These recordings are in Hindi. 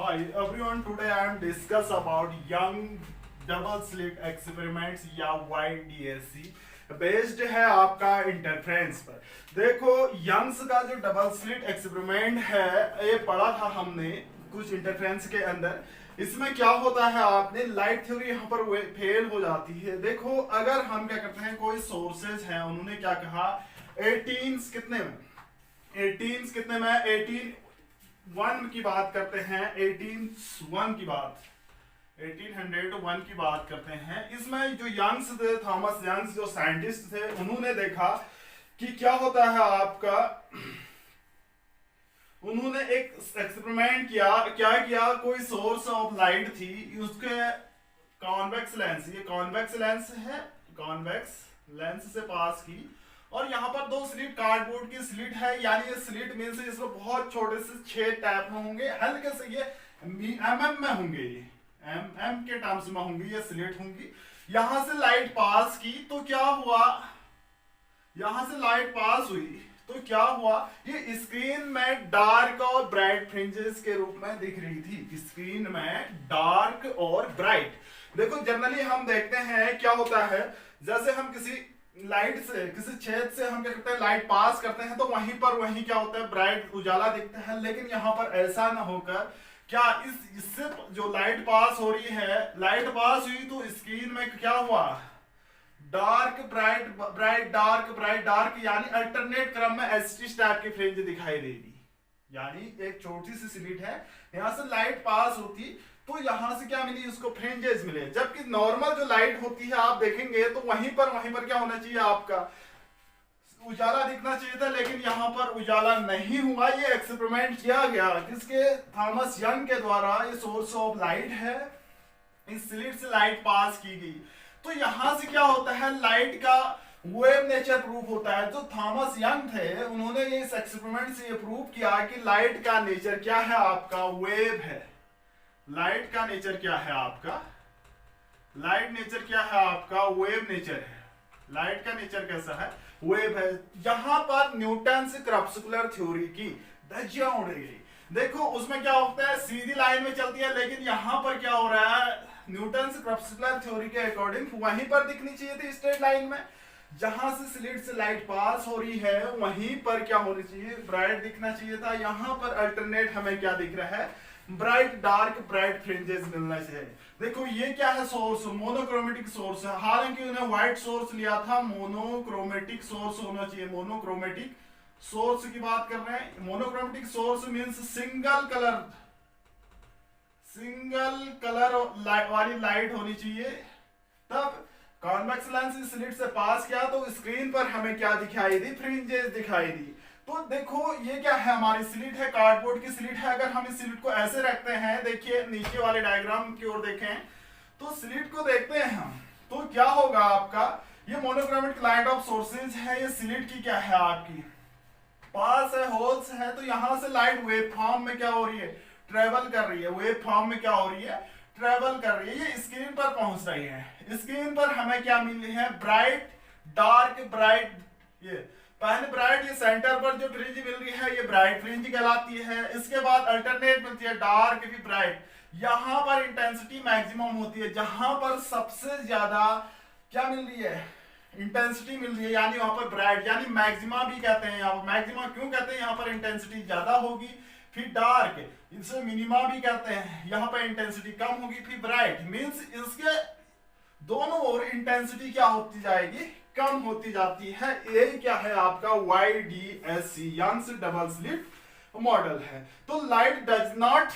Hi everyone, today I am discuss about young double slit experiments या YDSC बेस्ड है आपका इंटरफ्रेंस पर। देखो यंग्स का जो डबल स्लिट एक्सपेरिमेंट है ये पढ़ा था हमने कुछ इंटरफ्रेंस के अंदर। इसमें क्या होता है, आपने लाइट थ्योरी यहाँ पर फेल हो जाती है। देखो अगर हम क्या करते हैं, कोई सोर्सेज हैं, उन्होंने क्या कहा 18 कितने में 18 1 की बात करते हैं, 1801 की बात करते हैं। इसमें जो यंग्स थे, थॉमस यंग्स जो साइंटिस्ट थे, उन्होंने देखा कि क्या होता है आपका, उन्होंने एक एक्सपेरिमेंट किया। क्या किया, कोई सोर्स ऑफ लाइट थी, उसके कॉन्वेक्स लेंस, ये कॉन्वेक्स लेंस है, कॉन्वेक्स लेंस से पास की, और यहाँ पर दो स्लिट, कार्डबोर्ड की स्लिट है, यानी ये स्लिट मीन्स इसमें बहुत छोटे से 6 टैप होंगे, हल्के से ये mm में होंगे, ये mm के टर्म्स में होंगी, ये स्लिट होंगी। यहां से लाइट पास की तो क्या हुआ, यहां से लाइट पास हुई तो क्या हुआ, ये स्क्रीन में डार्क और ब्राइट फ्रिंजेस के रूप में दिख रही थी। स्क्रीन में डार्क और ब्राइट। देखो जनरली हम देखते हैं क्या होता है, जैसे हम किसी लाइट से, किसी छेद से हम क्या करते हैं, लाइट पास करते हैं, तो वहीं क्या होता है, ब्राइट उजाला दिखता है। लेकिन यहाँ पर ऐसा ना होकर क्या इससे जो लाइट पास हो रही है, लाइट पास हुई तो स्क्रीन में क्या हुआ, dark bright bright dark bright dark, यानी अल्टरनेट क्रम में एसटी टाइप की फ्रिंज दिखाई देगी। यानी एक छोटी सी स्लिट है, यहां से लाइट पास होती तो यहां से क्या मिली, उसको फ्रिंजेस मिले। जबकि नॉर्मल जो लाइट होती है आप देखेंगे तो वहीं पर क्या होना चाहिए, आपका उजाला दिखना चाहिए था, लेकिन यहाँ पर उजाला नहीं हुआ। ये एक्सपेरिमेंट किया गया किसके, थॉमस यंग के द्वारा। ये सोर्स ऑफ लाइट है, इस स्लिट से लाइट पास की गई तो यहां से क्या होता है, लाइट का वेव नेचर प्रूफ होता है। जो थॉमस यंग थे, उन्होंने ये इस एक्सपेरिमेंट से ये प्रूव किया कि लाइट का नेचर क्या है, आपका वेव है। लाइट का नेचर क्या है आपका, लाइट नेचर क्या है आपका, वेव नेचर है। लाइट का नेचर कैसा है, वेव है। यहां पर न्यूटन से क्रपस्कुलर थ्योरी की धज्जियां उड़ गई। देखो उसमें क्या होता है, सीधी लाइन में चलती है, लेकिन यहां पर क्या हो रहा है, न्यूटन से क्रपस्कुलर थ्योरी के अकॉर्डिंग वहीं पर दिखनी चाहिए थी स्ट्रेट लाइन में। जहां से स्लिट से लाइट पास हो रही है वहीं पर क्या होनी चाहिए, ब्राइट दिखना चाहिए था। यहां पर अल्टरनेट हमें क्या दिख रहा है, ब्राइट डार्क ब्राइट फ्रिंजेस मिलना चाहिए। देखो ये क्या है, सोर्स मोनोक्रोमेटिक सोर्स है, हालांकि उन्हें व्हाइट सोर्स लिया था, मोनोक्रोमेटिक सोर्स होना चाहिए। मोनोक्रोमेटिक सोर्स की बात कर रहे हैं। Monochromatic source means single colour वाली लाइट होनी चाहिए। तब कॉन्वेक्स लेंस स्लिट से पास किया तो स्क्रीन पर हमें क्या दिखाई दी, फ्रिंजेस दिखाई दी। तो देखो ये क्या है, हमारी स्लिट है, कार्डबोर्ड की स्लिट है। अगर हम इस स्लिट को ऐसे रखते हैं, देखिए नीचे वाले डायग्राम की ओर देखें तो स्लिट को देखते हैं हम, तो क्या होगा आपका, ये मोनोक्रोमेटिक लाइट ऑफ सोर्सेज है। ये स्लिट की क्या है, आपकी पास है, होल्स है, तो यहां से लाइट वेव फॉर्म में क्या हो रही है, ट्रेवल कर रही है। वेव फॉर्म में क्या हो रही है, ट्रेवल कर रही है, ये स्क्रीन पर पहुंच रही है। स्क्रीन पर हमें क्या मिल रही है, ब्राइट डार्क ब्राइट। ये पहले ब्राइट, ये सेंटर पर जो फ्रिंज मिल रही है ये ब्राइट फ्रिंज कहलाती है। इसके बाद अल्टरनेट मिलती है डार्क भी ब्राइट। यहां पर इंटेंसिटी मैक्सिमम होती है, जहां पर सबसे ज्यादा क्या मिल रही है, इंटेंसिटी मिल रही है, यानी वहां पर ब्राइट, यानी मैक्सिमा भी कहते हैं। यहाँ मैक्सिमा क्यों कहते हैं, यहाँ पर इंटेंसिटी ज्यादा होगी। फिर डार्क, इसे मिनिमा भी कहते हैं, यहाँ पर इंटेंसिटी कम होगी। फिर ब्राइट मींस इसके दोनों ओर इंटेंसिटी क्या होती जाएगी, कम होती जाती है। यही क्या है आपका YDSC Young's double slit model है। तो light does not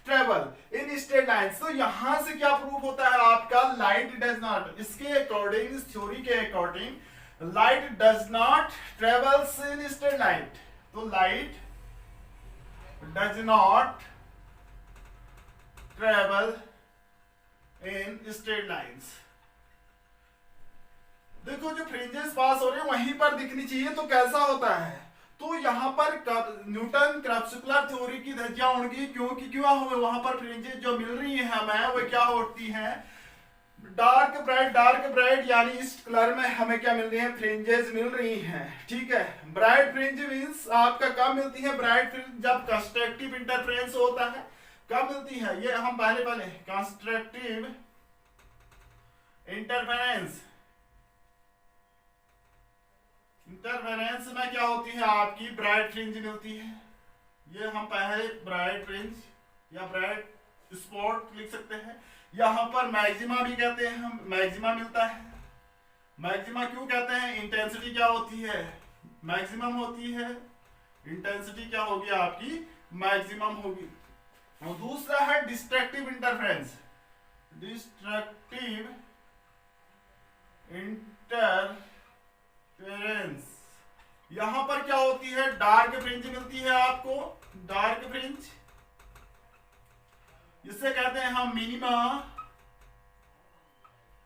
travel in straight lines. तो यहां से क्या प्रूफ होता है आपका, लाइट डज नॉट, इसके अकॉर्डिंग, इस थ्योरी के according light does not travels in straight line. तो light does not travel in straight lines. देखो जो फ्रिंजेस पास हो रहे हैं वहीं पर दिखनी चाहिए, तो कैसा होता है, तो यहां पर न्यूटन क्रपस्कुलर थ्योरी की धज्जियां उड़ गई। क्योंकि क्यों हुए, वहां पर फ्रिंजेस जो मिल रही है हमें वो क्या होती हैं, डार्क ब्राइट, यानी इस कलर में हमें क्या मिल रही है, फ्रिंजेस मिल रही हैं। ठीक है, ब्राइट फ्रिंज मींस आपका कब मिलती है, ब्राइट फ्रिंज जब कंस्ट्रक्टिव इंटरफेरेंस होता है, कब मिलती है, ये हम पहले कंस्ट्रक्टिव इंटरफेरेंस में क्या होती है आपकी ब्राइट फ्रिंज मिलती है। ये हम पहले ब्राइट फ्रिंज या ब्राइट स्पॉट लिख सकते हैं। यहां पर मैक्सिमा भी कहते हैं हम, मैक्सिमा मिलता है। मैक्सिमा क्यों कहते हैं, इंटेंसिटी क्या होती है, मैक्सिमम होती है, इंटेंसिटी क्या होगी आपकी, मैक्सिमम होगी। और दूसरा है डिस्ट्रक्टिव इंटरफेरेंस। डिस्ट्रक्टिव इंटरफेरेंस यहां पर क्या होती है, डार्क फ्रिंज मिलती है आपको, डार्क फ्रिंज, जिससे कहते हैं हम मिनिमा,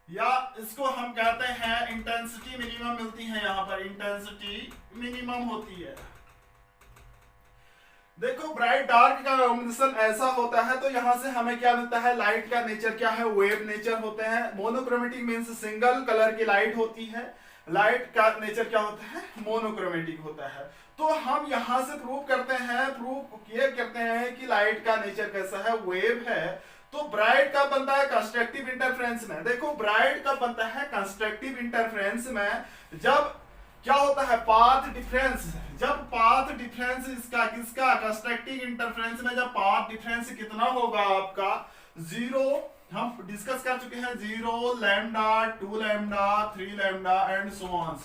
या इसको हम कहते हैं इंटेंसिटी मिनिमम मिलती है। यहां पर इंटेंसिटी मिनिमम होती है। देखो ब्राइट डार्क का कॉम्बिनेशन ऐसा होता है, तो यहां से हमें क्या मिलता है, लाइट का नेचर क्या है, वेव नेचर होते हैं। मोनोक्रोमेटिक मींस सिंगल कलर की लाइट होती है, लाइट का नेचर क्या होता है, मोनोक्रोमेटिक होता है। तो हम यहां से प्रूव करते हैं कि लाइट का नेचर कैसा है, वेव है। तो ब्राइट कब बनता है, कंस्ट्रक्टिव इंटरफेरेंस में। देखो ब्राइट कब बनता है, कंस्ट्रक्टिव इंटरफेरेंस में, जब क्या होता है, पाथ डिफरेंस, जब पाथ डिफरेंस इसका किसका, कंस्ट्रक्टिव इंटरफेरेंस में जब पाथ डिफरेंस कितना होगा आपका, 0, हम डिस्कस कर चुके हैं, 0, lambda, 2 lambda, 3 lambda and so on.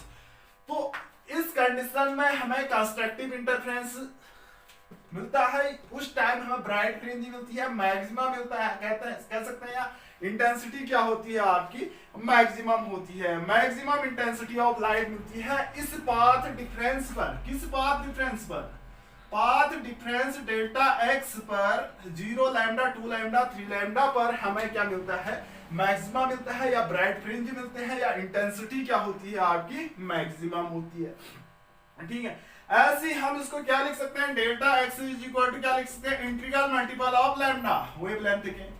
तो इस कंडीशन में हमें कंस्ट्रक्टिव इंटरफेरेंस मिलता है, उस टाइम हमें ब्राइट फ्रिंज मिलती है, मैक्सिमम मिलता है, कह सकते हैं इंटेंसिटी क्या होती है आपकी, मैक्सिमम होती है। मैक्सिमम इंटेंसिटी ऑफ लाइट मिलती है इस पाथ डिफरेंस पर। किस पाथ डिफरेंस पर, पाथ डिफरेंस डेल्टा एक्स पर, 0 लैम्डा, 2 लैम्डा, 3 लैम्डा पर हमें क्या मिलता है, मैक्सिमम मिलता है, या ब्राइट फ्रिंज मिलते हैं, या इंटेंसिटी क्या होती है आपकी, मैक्सिमम होती है। ठीक है, ऐसे हम इसको क्या लिख सकते हैं, delta x is equal to क्या लिख सकते हैं, integral multiple of lambda, wavelength के,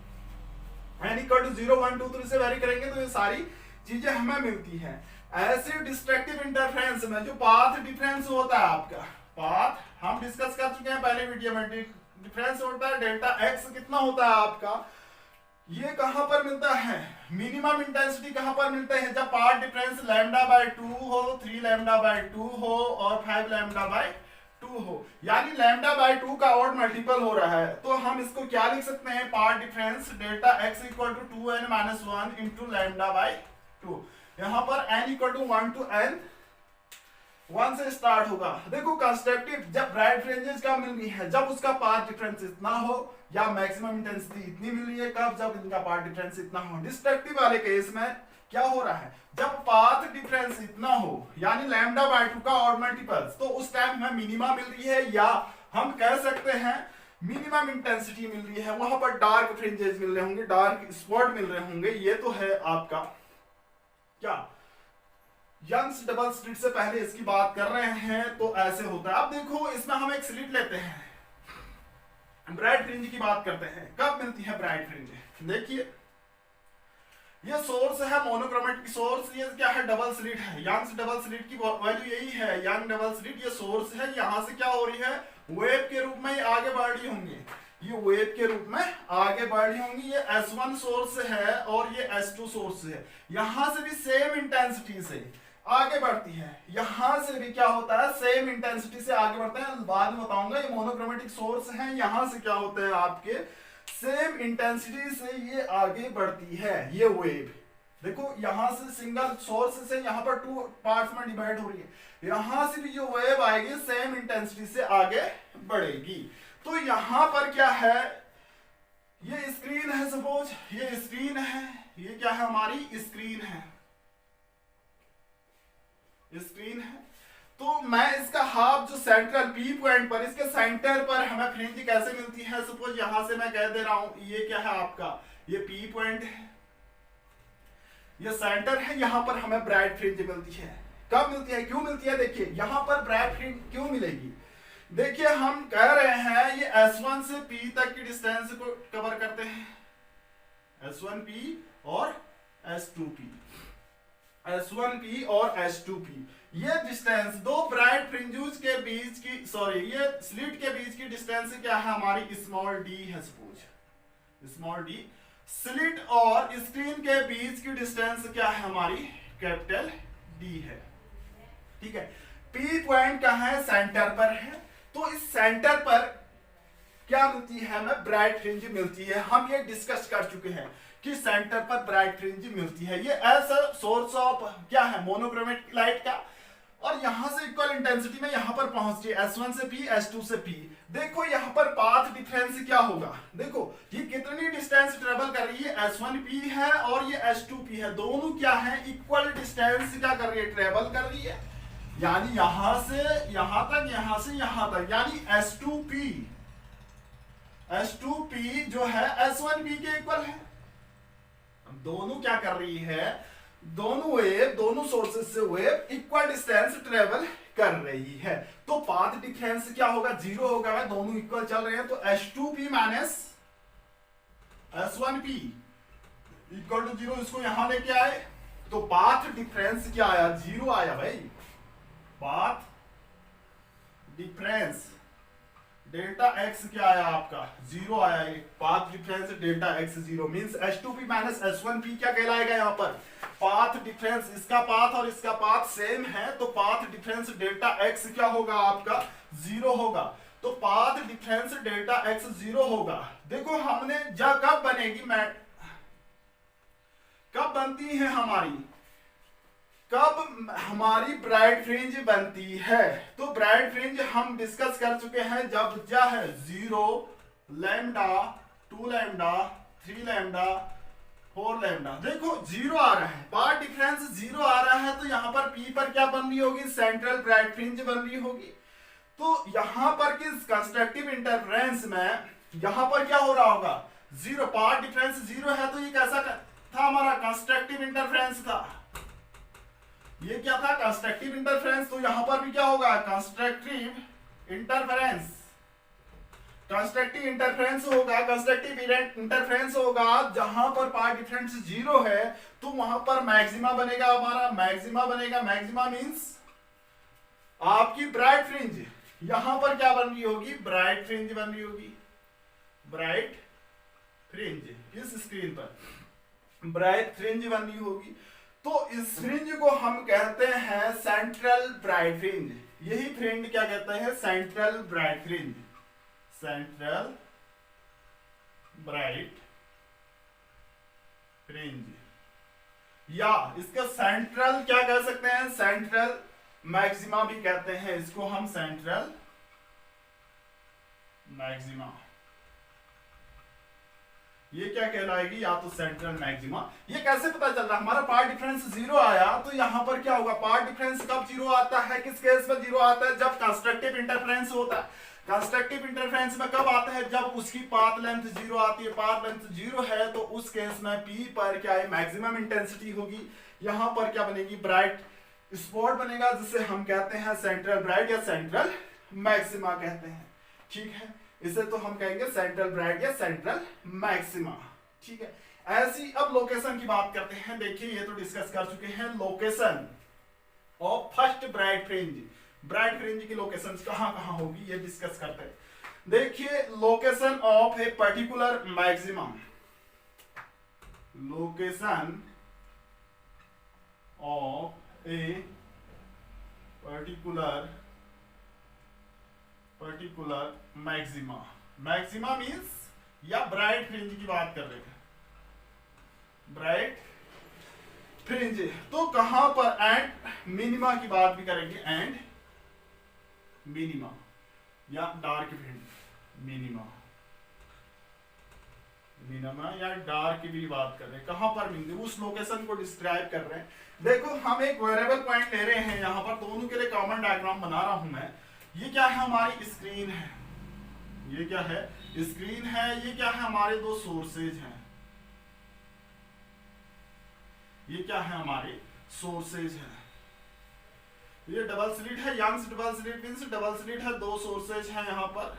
n इक्वल टू 0, 1, 2, 3 से वेरी करेंगे तो ये सारी चीजें हमें मिलती हैं। ऐसे डिस्ट्रक्टिव इंटरफेरेंस में जो पाथ डिफरेंस होता है आपका, पाथ हम डिस्कस कर चुके हैं पहले वीडियो में, डिफरेंस होता है डेल्टा एक्स, कितना होता है आपका, ये कहां पर मिलता है, मिनिमम इंटेंसिटी कहां पर मिलते हैं, जब पाथ डिफरेंस लैम्डा बाय 2 हो, 3 लैम्डा बाय 2 हो और 5 लैम्डा बाय 2 हो, यानी लैम्डा बाय 2 का ऑड मल्टीपल हो रहा है। तो हम इसको क्या लिख सकते हैं, path difference delta x equal to 2n minus 1 into lambda by 2। यहां पर n equal to 1 to n, 1 से स्टार्ट होगा। देखो कंस्ट्रक्टिव जब ब्राइट फ्रिंजेस का मिल रही है, जब उसका पाथ डिफरेंस इतना हो, या मैक्सिमम इंटेंसिटी इतनी मिल रही है, कब, जब इनका पाथ डिफरेंस इतना हो। डिस्ट्रक्टिव वाले केस में क्या हो रहा है, जब पाथ डिफरेंस इतना हो, यानी लैम्डा बाय 2 का ऑड मल्टीपल्स, तो उस टाइम हमें मिनिमा मिल रही है, या हम कह सकते हैं मिनिमम इंटेंसिटी मिल रही है, वहां पर डार्क फ्रिंजेस मिल रहे होंगे, डार्क स्पॉट मिल रहे होंगे। ये तो है आपका क्या, यंग्स डबल स्लिट से पहले इसकी बात कर रहे हैं, तो ऐसे होता है। अब देखो इसमें हम एक स्लिट लेते हैं, ब्राइट फ्रिंज की बात करते हैं, कब मिलती है ब्राइट फ्रिंज। देखिए ये सोर्स है मोनोक्रोमेटिक सोर्स, ये क्या है, डबल स्लिट है, यंग्स डबल स्लिट की वैल्यू यही है, यंग डबल स्लिट, ये सोर्स है, यहां से क्या हो रही है, वेव के रूप में आगे बढ़ रही होंगी, ये वेव के रूप में आगे बढ़ रही होंगी। ये S1 सोर्स है और ये S2 सोर्स है, यहां से भी सेम इंटेंसिटी से आगे बढ़ती है, यहां से भी क्या होता है, सेम इंटेंसिटी से आगे बढ़ते हैं, बाद में बताऊंगा। ये मोनोक्रोमेटिक सोर्स है, यहां से क्या होते हैं आपके, सेम इंटेंसिटी से ये आगे बढ़ती है ये वेव। देखो यहां से सिंगल सोर्स से यहां पर 2 पार्ट्स में डिवाइड हो रही है, यहां से भी जो वेव आएगी सेम इंटेंसिटी से आगे बढ़ेगी। तो यहां पर क्या है, ये स्क्रीन है, सपोज ये स्क्रीन है, ये क्या है, हमारी स्क्रीन है, स्क्रीन है। तो मैं इसका हाफ जो सेंट्रल पी पॉइंट पर, इसके सेंटर पर हमें फ्रिंज कैसे मिलती है, सपोज यहां से मैं कह दे रहा हूं, ये क्या है आपका, ये पी पॉइंट है, ये सेंटर है, यहां पर हमें ब्राइट फ्रिंज मिलती है। कब मिलती है, क्यों मिलती है, देखिए यहां पर ब्राइट फ्रिंज क्यों मिलेगी। देखिए हम कह रहे हैं ये S1 से P तक की डिस्टेंस को कवर करते हैं, S1P और S2P। S1P और S2P। ये डिस्टेंस दो ब्राइट फ्रिंजेस के बीच की, सॉरी ये स्लिट के बीच की डिस्टेंस क्या है हमारी, स्मॉल डी है। सपोज स्मॉल डी, स्लिट और स्क्रीन के बीच की डिस्टेंस क्या है हमारी, कैपिटल डी है। ठीक है, P पॉइंट कहाँ है, सेंटर पर है। तो इस सेंटर पर क्या मिलती है हमें, ब्राइट फ्रिंज मिलती है। हम ये डिस्कस कर चुके हैं कि सेंटर पर ब्राइट फ्रिंज मिलती है। ये एज सोर्स ऑफ क्या है, मोनोक्रोमेटिक लाइट का। और यहां से इक्वल इंटेंसिटी में यहां पर पहुंचती है, S1 से P, S2 से P। देखो यहां पर पाथ डिफरेंस क्या होगा, देखो ये कितनी डिस्टेंस ट्रेवल कर रही है, S1P है और ये S2P है। दोनों क्या है, इक्वल डिस्टेंस क्या कर रही है, ट्रेवल कर रही है। यानी यहां से यहां तक, यहां से यहां तक, यानी S2P जो है S1P के इक्वल है। दोनों क्या कर रही है, दोनों वेव, दोनों सोर्सेस से वेव इक्वल डिस्टेंस ट्रेवल कर रही है। तो पाथ डिफरेंस क्या होगा, जीरो होगा, दोनों इक्वल चल रहे हैं। तो S2P minus S1P equal to zero. इसको यहां लेके आए तो पाथ डिफरेंस क्या आया, जीरो आया भाई। पाथ डिफरेंस डेल्टा एक्स क्या आया आपका, जीरो आया। Path difference delta x zero means S2P minus S1P क्या कहलाएगा यहाँ पर, पाथ डिफरेंस। इसका पाथ और इसका पाथ सेम है तो पाथ डिफरेंस डेल्टा एक्स क्या होगा आपका, जीरो होगा। तो path difference delta x zero होगा। देखो हमने जब कब बनेगी, कब बनती है हमारी, कब हमारी ब्राइट फ्रिंज बनती है। तो ब्राइट फ्रिंज हम डिस्कस कर चुके हैं, जब क्या है, 0 लैम्डा 2 लैम्डा 3 लैम्डा 4 लैम्डा। देखो जीरो आ रहा है, पाथ डिफरेंस जीरो आ रहा है तो यहां पर P पर क्या बन रही होगी, सेंट्रल ब्राइट फ्रिंज बन रही होगी। तो यहां पर किस कंस्ट्रक्टिव इंटरफेरेंस में यहां पर क्या हो रहा होगा, जीरो। पाथ डिफरेंस जीरो है तो ये कैसा था हमारा, कंस्ट्रक्टिव इंटरफेरेंस था। ये क्या था, कंस्ट्रक्टिव इंटरफेरेंस। तो यहां पर भी क्या होगा, कंस्ट्रक्टिव इंटरफेरेंस। कंस्ट्रक्टिव इंटरफेरेंस होगा, कंस्ट्रक्टिव इंटरफेरेंस होगा जहां पर पाथ डिफरेंस जीरो है तो वहां पर मैक्सिमा बनेगा हमारा, मैक्सिमा बनेगा। मैक्सिमा मींस आपकी ब्राइट फ्रिंज यहां पर क्या बन रही होगी, ब्राइट फ्रिंज बन रही होगी। ब्राइट फ्रिंज इस स्क्रीन पर ब्राइट फ्रिंज बन रही होगी। तो इस फ्रिंज को हम कहते हैं सेंट्रल ब्राइट फ्रिंज। यही फ्रिंज क्या कहते हैं, central bright fringe. Central bright fringe या इसका सेंट्रल क्या कह सकते हैं, सेंट्रल मैक्सिमा भी कहते हैं इसको हम, सेंट्रल मैक्सिमा। ये क्या कहलाएगी, या तो सेंट्रल मैक्सिमा। ये कैसे पता चल रहा है, हमारा पाथ डिफरेंस जीरो आया तो यहां पर क्या होगा, पाथ डिफरेंस कब जीरो आता है, किस केस में जीरो आता है, जब कंस्ट्रक्टिव इंटरफेरेंस होता है। कंस्ट्रक्टिव इंटरफेरेंस में कब आता है, जब उसकी पाथ लेंथ जीरो आती है। पाथ लेंथ जीरो है तो उस केस में P पर क्या है, मैक्सिमम इंटेंसिटी होगी। यहां पर क्या बनेगी, ब्राइट स्पॉट बनेगा जिसे हम कहते हैं सेंट्रल ब्राइट या सेंट्रल मैक्सिमा कहते हैं। ठीक है, इसे तो हम कहेंगे सेंट्रल ब्राइट या सेंट्रल मैक्सिमा। ठीक है, ऐसी अब लोकेशन की बात करते हैं। देखिए ये तो डिस्कस कर चुके हैं, location of first bright fringe. Bright fringe की लोकेशन कहां कहां होगी ये डिस्कस करते हैं। देखिए location of a particular maximum, location of a particular maxima. Maxima means या ब्राइट फ्रिंज की बात कर रहे हैं, ब्राइट फ्रिंज। तो कहां पर, एंड मिनिमा की बात भी करेंगे, एंड मिनिमा या डार्क फ्रिंज। मिनिमा या डार्क की भी बात कर रहे हैं, कहां पर मिलते, उस लोकेशन को डिस्क्राइब कर रहे हैं। देखो हम एक वेरिएबल पॉइंट ले रहे हैं यहां पर, दोनों के लिए कॉमन डायग्राम बना रहा हूं मैं। ये क्या है, हमारी स्क्रीन है। ये क्या है, स्क्रीन है। ये क्या है, हमारे दो सोर्सेज हैं। ये क्या है, हमारे सोर्सेज हैं। ये डबल स्लिट है, Young's double slit means double slit है, दो सोर्सेज हैं यहां पर।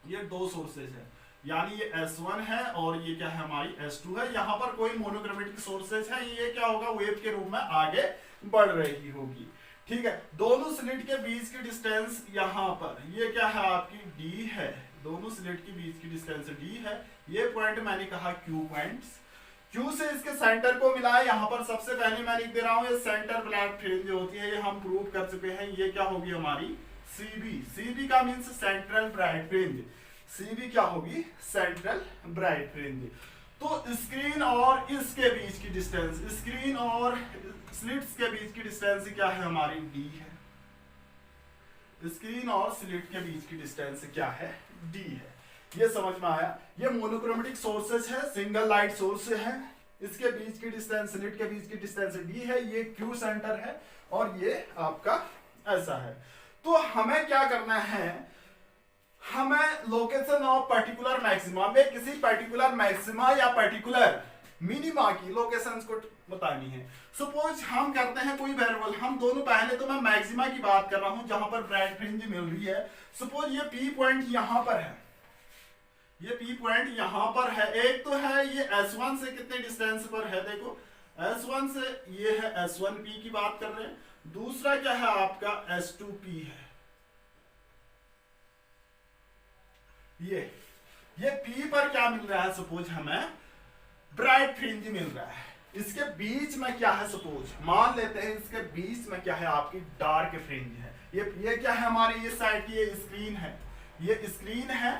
ये दो सोर्सेज है। यानी ये S1 है और ये क्या है हमारी S2 है। यहाँ पर कोई मोनोक्रोमेटिक सोर्सेज है, ये क्या होगा वेव के रूप में आगे बढ़ रही होगी। ठीक है, दोनों स्लिट के बीच की डिस्टेंस यहाँ पर ये क्या है आपकी D है, दोनों स्लिट के बीच की डिस्टेंस D है। ये पॉइंट मैंने कहा Q पॉइंट्स, Q से इसके सेंटर को मिला है। यहाँ पर सबसे पहले मैं लिख दे रहा हूँ ये सेंटर ब्लैक फ्रिंज जो होती है, ये हम प्रूव कर चुके हैं। ये क्या होगी हमारी CB, CB का means central bright fringe, CB क्या होगी सेंट्रल ब्राइट फ्रिंज। तो स्क्रीन और इसके बीच की डिस्टेंस, स्क्रीन और स्लिट्स के बीच की डिस्टेंस क्या है हमारी D है। स्क्रीन और स्लिट के बीच की डिस्टेंस क्या है D है। ये समझ में आया। ये मोनोक्रोमेटिक सोर्सेज है, सिंगल लाइट सोर्स है, इसके बीच की डिस्टेंस स्लिट के बीच की डिस्टेंस D है, ये Q सेंटर है और ये आपका ऐसा है। तो हमें क्या करना है, हमें लोकेशन ऑफ पर्टिकुलर मैक्सिमा में किसी पर्टिकुलर मैक्सिमा या पर्टिकुलर मिनिमा की लोकेशंस को बतानी है। सपोज हम करते हैं कोई वेरिएबल, हम दोनों, पहले तो मैं मैक्सिमा की बात कर रहा हूं जहां पर ब्राइट फ्रिंज मिल रही है। सपोज ये P पॉइंट यहां पर है, ये P पॉइंट यहां पर है। एक तो है ये S1 से कितने डिस्टेंस पर है, देखो S1 से ये है S1P की बात कर रहे हैं। दूसरा क्या है आपका S2P है। ये P पर क्या मिल रहा है, सपोज हमें ब्राइट फ्रिंज मिल रहा है। इसके बीच में क्या है, सपोज मान लेते हैं इसके बीच में क्या है आपकी डार्क फ्रिंज है। ये क्या है हमारी ये साइड की ये स्क्रीन है, ये स्क्रीन है।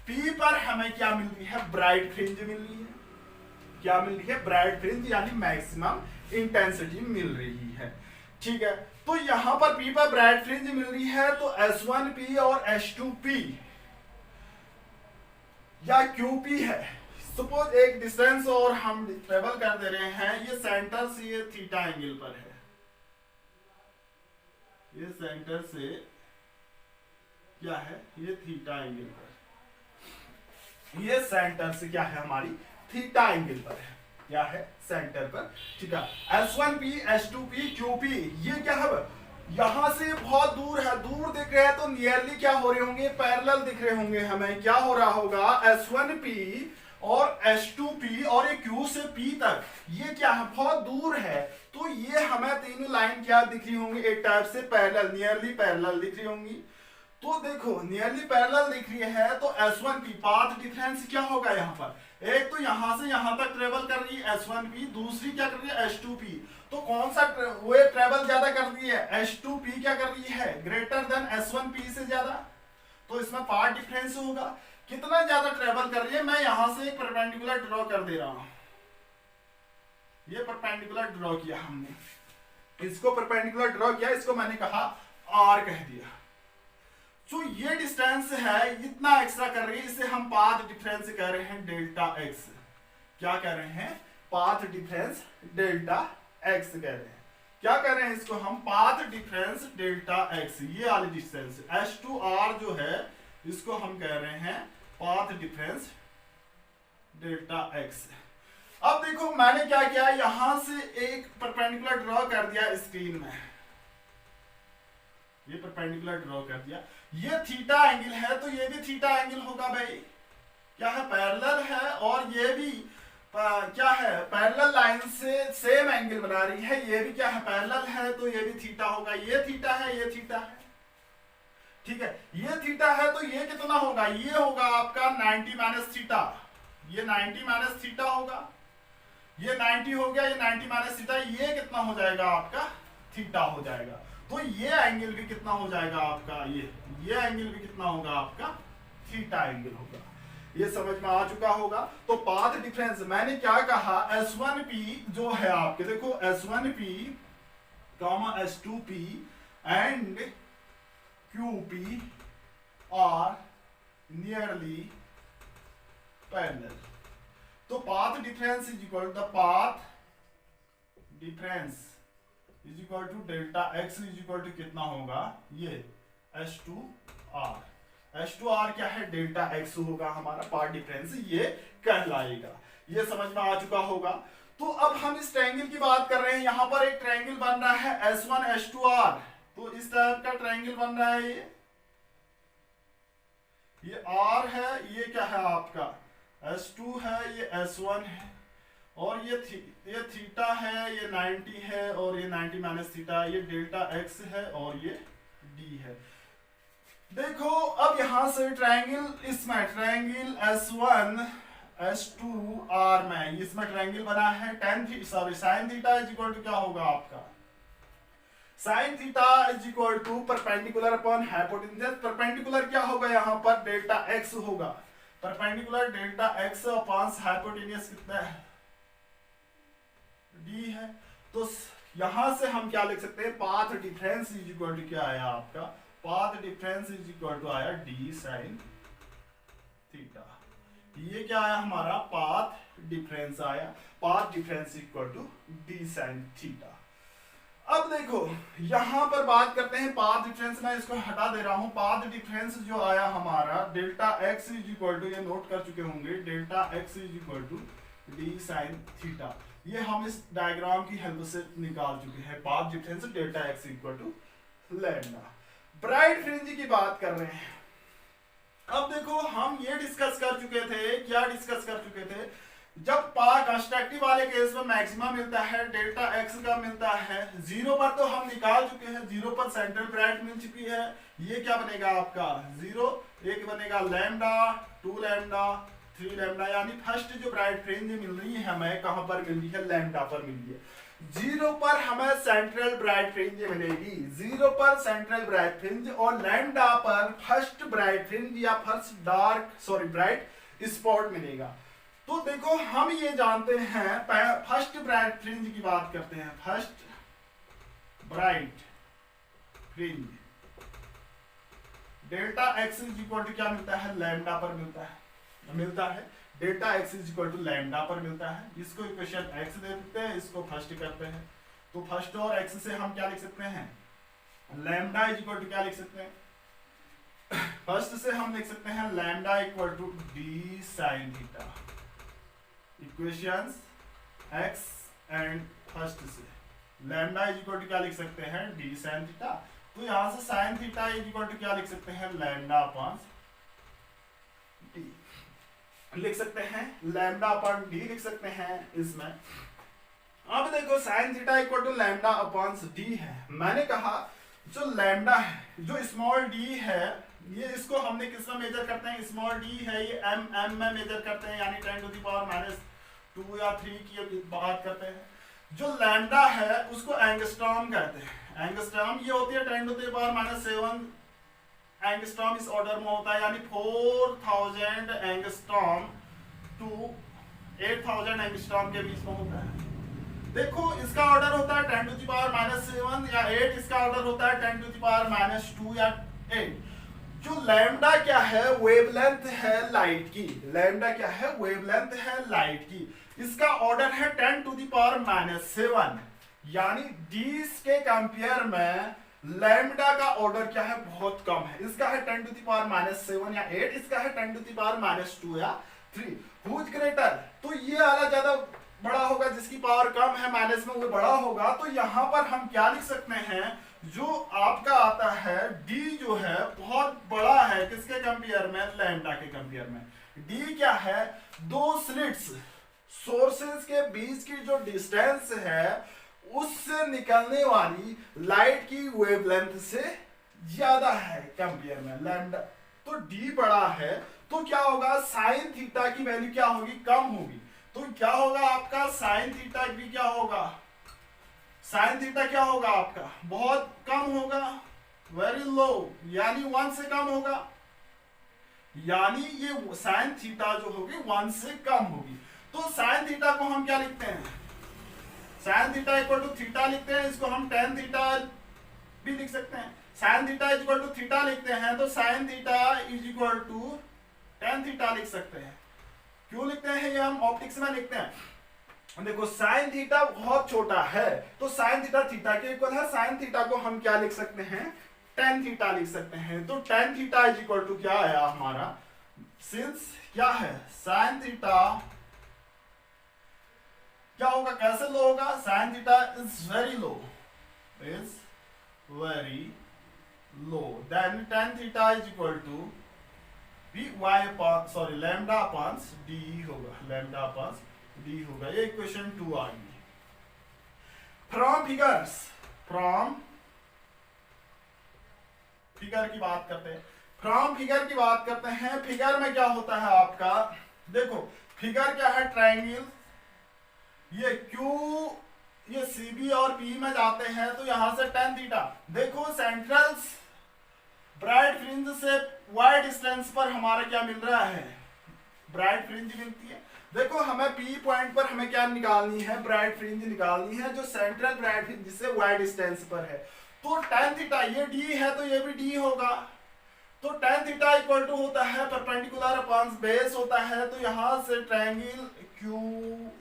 P पर हमें क्या मिल रही है, ब्राइट फ्रिंज मिल रही है। क्या मिल रही है, ब्राइट फ्रिंज यानी मैक्सिमम इंटेंसिटी मिल रही है। ठीक है, तो यहां पर P पर ब्राइट फ्रिंज मिल रही है, तो S1P और S2P या QP है। सपोज एक डिस्टेंस और हम ट्रेवल कर दे रहे हैं, ये सेंटर से ये थीटा एंगल पर है, ये सेंटर से क्या है, ये थीटा एंगल पर, ये सेंटर से क्या है हमारी थीटा एंगल पर है, क्या है सेंटर पर। ठीक है, S1P S2P QP ये क्या है, यहां से बहुत दूर है, दूर दिख रहे हैं तो नियरली क्या हो रहे होंगे, पैरेलल दिख रहे होंगे। हमें क्या हो रहा होगा, S1P और S2P और ये Q से P तक ये क्या है, बहुत दूर है, तो ये हमें तीनों लाइन क्या दिख रही होंगी, एक टाइप से पैरेलल, नियरली पैरेलल दिख रही होंगी। तो देखो नियरली पैरेलल दिख रही है तो S1P पाथ डिफरेंस क्या होगा, यहाँ पर एक तो यहां से यहां तक ट्रेवल कर रही है S1P, दूसरी क्या कर रही है S2P। तो कौन सा वो ट्रेवल ज्यादा कर रही है, S2P क्या कर रही है, ग्रेटर देन S1P से ज्यादा, तो इसमें पाथ डिफरेंस होगा। कितना ज्यादा ट्रेवल कर रही है, मैं यहां से एक परपेंडिकुलर ड्रॉ कर दे रहा हूं, ये परपेंडिकुलर ड्रॉ किया हमने, इसको परपेंडिकुलर ड्रॉ किया, इसको मैंने कहा R कह दिया। तो ये डिस्टेंस है, इतना एक्स्ट्रा कर रही है, इसे हम पाथ डिफरेंस कह रहे हैं डेल्टा एक्स। क्या कह रहे हैं, पाथ डिफरेंस डेल्टा एक्स कह रहे हैं। क्या कह रहे हैं इसको हम, पाथ डिफरेंस डेल्टा एक्स। ये वाली डिस्टेंस S2R जो है इसको हम कह रहे हैं पाथ डिफरेंस डेल्टा एक्स। अब देखो मैंने क्या किया, यहां से एक परपेंडिकुलर ड्रॉ कर दिया स्क्रीन में, ये परपेंडिकुलर ड्रॉ कर दिया, ये थीटा एंगल है तो ये भी थीटा एंगल होगा भाई, क्या है पैरेलल है, और ये भी क्या है पैरेलल लाइन से सेम एंगल बना रही है, ये भी क्या है पैरेलल है तो ये भी थीटा होगा। ये थीटा है, ये थीटा है, ठीक है, ये थीटा है तो ये कितना होगा, ये होगा आपका 90 माइनस थीटा, ये 90 माइनस थीटा होगा, ये 90 हो गया, ये 90 माइनस थीटा, ये कितना हो जाएगा आपका थीटा हो जाएगा। तो ये एंगल भी कितना हो जाएगा आपका, ये एंगल भी कितना होगा आपका थीटा एंगल होगा। ये समझ में आ चुका होगा। तो पाथ डिफरेंस मैंने क्या कहा, S1P जो है आपके, देखो S1P S2P and QP are nearly parallel. तो path difference is equal to, path difference is equal to delta x is equal to कितना होगा, ये S2R। H2R क्या है, डेल्टा एक्स होगा हमारा पाथ डिफरेंस, ये कहलाएगा। ये समझ में आ चुका होगा। तो अब हम इस ट्रायंगल की बात कर रहे हैं, यहां पर एक ट्रायंगल बन रहा है S1 H2R, तो इस टाइप का ट्रायंगल बन रहा है, ये R है, ये क्या है आपका S2 है, ये S1 है, और ये थीटा है, ये 90 है, और ये 90 माइनस थीटा, ये डेल्टा x है, और ये d है। देखो अब यहां से ट्रायंगल, इसमें ट्रायंगल S1 S2 R में इसमें ट्रायंगल बना है sine theta is equal to क्या होगा आपका, sine theta is equal to perpendicular upon hypotenuse. Perpendicular क्या होगा यहाँ पर डेल्टा x होगा, perpendicular delta x upon hypotenuse कितना है d है। तो यहां से हम क्या लिख सकते हैं, path difference is equal to क्या आया आपका, path difference is equal to आया d साइन थीटा। ये क्या आया हमारा, पाथ डिफरेंस आया, path difference equal to d sine theta. अब देखो यहां पर बात करते हैं पाथ डिफरेंस, मैं इसको हटा दे रहा हूं। पाथ डिफरेंस जो आया हमारा delta x is equal to, ये नोट कर चुके होंगे, delta x is equal to d sine theta. ये हम इस डायग्राम की हेल्प से निकाल चुके हैं, path difference delta x equal to lambda. Bright fringe की बात कर रहे हैं। अब देखो हम ये डिस्कस कर चुके थे, क्या डिस्कस कर चुके थे, जब कंस्ट्रक्टिव वाले केस में मैक्सिमा मिलता है, डेल्टा x का मिलता है, जीरो पर तो हम निकाल चुके हैं, जीरो पर सेंट्रल ब्राइट मिल चुकी है। ये क्या बनेगा आपका जीरो, एक बनेगा लैम्डा, 2 लैम्डा, 3 लैम्डा, यानी फर्स्ट जो ब्राइट फ्रिंज मिल रही है हमें कहां पर मिल रही है, लैम्डा पर मिल रही है। जीरो पर हमें सेंट्रल ब्राइट फ्रिंज मिलेगी, जीरो पर सेंट्रल ब्राइट फ्रिंज, और लैम्डा पर फर्स्ट ब्राइट फ्रिंज या फर्स्ट ब्राइट स्पॉट मिलेगा। तो देखो हम ये जानते हैं, फर्स्ट ब्राइट फ्रिंज की बात करते हैं, first bright fringe delta x is equal to क्या मिलता है, लैम्डा पर मिलता है, delta x is equal to lambda पर मिलता है। इसको इक्वेशन x दे देते हैं, इसको फर्स्ट करते हैं, तो फर्स्ट और x से हम क्या लिख सकते हैं, लैम्डा इज इक्वल टू क्या लिख सकते हैं, फर्स्ट से हम लिख सकते हैं lambda equal to d sine theta. Equations x and first से लैम्डा इज इक्वल टू क्या लिख सकते हैं, d साइन थीटा। तो यहां से sine theta is equal to क्या लिख सकते हैं, लैम्डा अपॉन d लिख सकते हैं, लैम्डा अपॉन d लिख सकते हैं इसमें। अब देखो sine theta equal to lambda upon d है। मैंने कहा जो लैम्डा है, जो स्मॉल d है, ये इसको हमने किस में मेजर करते हैं, स्मॉल d है ये m में मेजर करते हैं, यानी 10 टू द पावर -2 या 3 की बात करते हैं। जो लैम्डा है उसको एंगस्ट्रॉम कहते हैं। एंगस्ट्रॉम ये होती है 10 टू द पावर -7 एंगस्ट्रॉम इस ऑर्डर में होता है, यानी 4000 एंगस्ट्रॉम टू 8000 एंगस्ट्रॉम के बीच में होता है। देखो इसका ऑर्डर होता है 10 टू द पावर -7 या 8, इसका ऑर्डर होता है 10 टू द पावर -2 या 8। जो लैम्डा क्या है, वेवलेंथ है लाइट की, लैम्डा क्या है, वेवलेंथ है लाइट की। इसका ऑर्डर है 10 टू द पावर -7, यानी d के कंपेयर में लैम्डा का ऑर्डर क्या है, बहुत कम है। इसका है 10 टू द पावर -7 या 8, इसका है 10 टू द पावर -2 या 3। हुज ग्रेटर, तो ये वाला ज्यादा बड़ा होगा, जिसकी पावर कम है माइनस में वो बड़ा होगा। तो यहां पर हम क्या लिख सकते हैं, जो आपका आता है d जो है बहुत बड़ा है, किसके कंपेयर में, लैम्डा के कंपेयर में। d क्या है, दो स्लिट्स सोर्सेज के बीच की जो डिस्टेंस है उससे निकलने वाली लाइट की वेवलेंथ से ज्यादा है कंपेयर में लैम्डा। तो d बड़ा है तो क्या होगा, साइन थीटा की वैल्यू क्या होगी, कम होगी। तो क्या होगा आपका, साइन थीटा भी क्या होगा, साइन थीटा क्या होगा आपका, बहुत कम होगा, वेरी लो, यानी 1 से कम होगा, यानी ये साइन थीटा जो होगी 1 से कम होगी। तो साइन थीटा को हम क्या लिखते हैं, sine theta equal to theta लिखते हैं, इसको हम टेन थीटा भी लिख सकते हैं। Sine theta is equal to theta लिखते हैं तो sine theta is equal to tan theta लिख सकते हैं। क्यों लिखते हैं, ये हम ऑप्टिक्स में लिखते हैं। देखो साइन थीटा बहुत छोटा है तो साइन थीटा थीटा के इक्वल है, साइन थीटा को हम क्या लिख सकते हैं, टेन थीटा लिख सकते हैं। तो tan theta is equal to क्या आया हमारा, सिंस क्या है, साइन थीटा क्या होगा, कैसे लो होगा, sine theta is very low, is very low, then tan theta is equal to भी Y sorry lambda upon D होगा, लैम्डा अपॉन डी होगा। ये इक्वेशन 2 आ गई। फ्रॉम फिगर्स, फ्रॉम फिगर की बात करते हैं, फ्रॉम फिगर की बात करते हैं। फिगर में क्या होता है आपका, देखो फिगर क्या है, ट्रायंगल, ये क्यू, ये सीबी और पी में जाते हैं तो यहां से tan थीटा, देखो सेंट्रल ब्राइट फ्रिंज से वाई डिस्टेंस पर हमारा क्या मिल रहा है, ब्राइट फ्रिंज मिलती है। देखो हमें पी पॉइंट पर हमें क्या निकालनी है, ब्राइट फ्रिंज निकालनी है जो सेंट्रल ब्राइट फ्रिंज से वाई डिस्टेंस पर है। तो tan थीटा, ये डी है तो ये भी डी होगा, तो tan थीटा इक्वल टू होता है परपेंडिकुलर अपॉन बेस होता है। तो यहां से triangle Q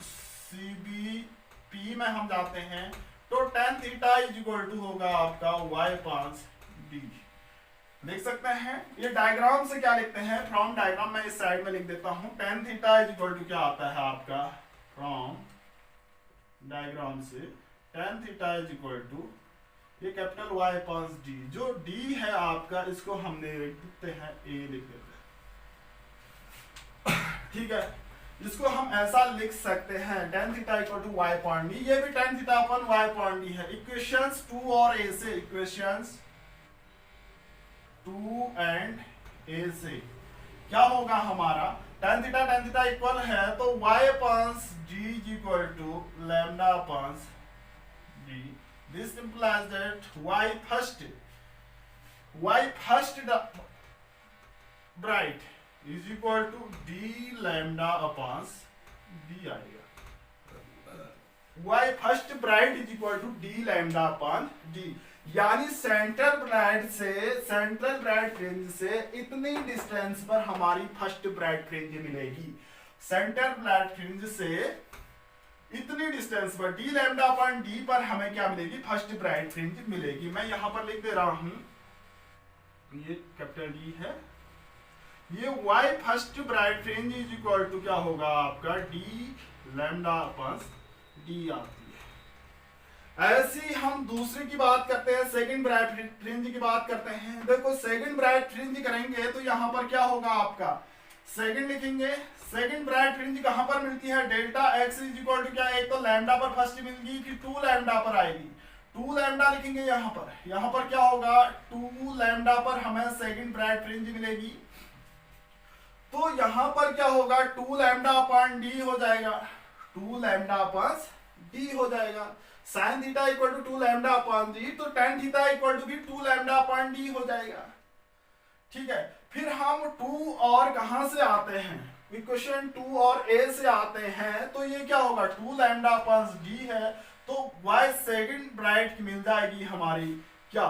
C B P में हम जाते हैं तो tan theta is equal to होगा आपका y अपॉन डी। देख सकते हैं ये डायग्राम से क्या लिखते हैं, फ्रॉम डायग्राम मैं इस साइड में लिख देता हूं, tan theta is equal to क्या आता है आपका, फ्रॉम डायग्राम से tan theta is equal to ये कैपिटल Y अपॉन डी, जो D है आपका इसको हमने लिख देते हैं A लिख देते हैं, ठीक है। इसको हम ऐसा लिख सकते हैं tan theta equal to y upon D, ये भी tan theta upon y upon D है। इक्वेशंस 2 और A से, इक्वेशंस 2 एंड A से क्या होगा हमारा, tan थीटा इक्वल है तो y upon D equal to lambda upon D. This implies that y first bright is equal to d lambda upon d आएगा। y first bright is equal to d lambda upon d, यानी सेंट्रल ब्राइट फ्रिंज से इतनी डिस्टेंस पर हमारी फर्स्ट ब्राइट फ्रिंज मिलेगी। सेंट्रल ब्राइट फ्रिंज से इतनी डिस्टेंस पर डी लैम्डा अपॉन डी पर हमें क्या मिलेगी, फर्स्ट ब्राइट फ्रिंज मिलेगी। मैं यहां पर लिख दे रहा हूं, ये कैपिटल डी है, ये Y first bright fringe is equal to क्या होगा आपका डी लैम्डा अपॉन डी आती है। ऐसी हम दूसरी की बात करते हैं, सेकंड ब्राइट फ्रिंज की बात करते हैं। देखो सेकंड ब्राइट फ्रिंज करेंगे तो यहां पर क्या होगा आपका, सेकंड लिखेंगे, सेकंड ब्राइट फ्रिंज कहां पर मिलती है, delta x is equal to क्या है, एक तो लैम्डा पर फर्स्ट मिलेगी फिर 2 लैम्डा पर आएगी, 2 लैम्डा लिखेंगे यहां पर क्या होगा 2 लैम्डा पर हमें सेकंड ब्राइट फ्रिंज मिलेगी। तो यहां पर क्या होगा 2 लैम्डा अपॉन डी हो जाएगा, 2 लैम्डा अपॉन डी हो जाएगा। Sine theta equal to 2 lambda upon D, तो tan थीटा इक्वल टू भी 2 लैम्डा अपॉन डी हो जाएगा, ठीक है। फिर हम 2 और कहां से आते हैं, इक्वेशन 2 और A से आते हैं, तो ये क्या होगा 2 लैम्डा अपॉन डी है, तो y सेकंड ब्राइट मिल जाएगी हमारी क्या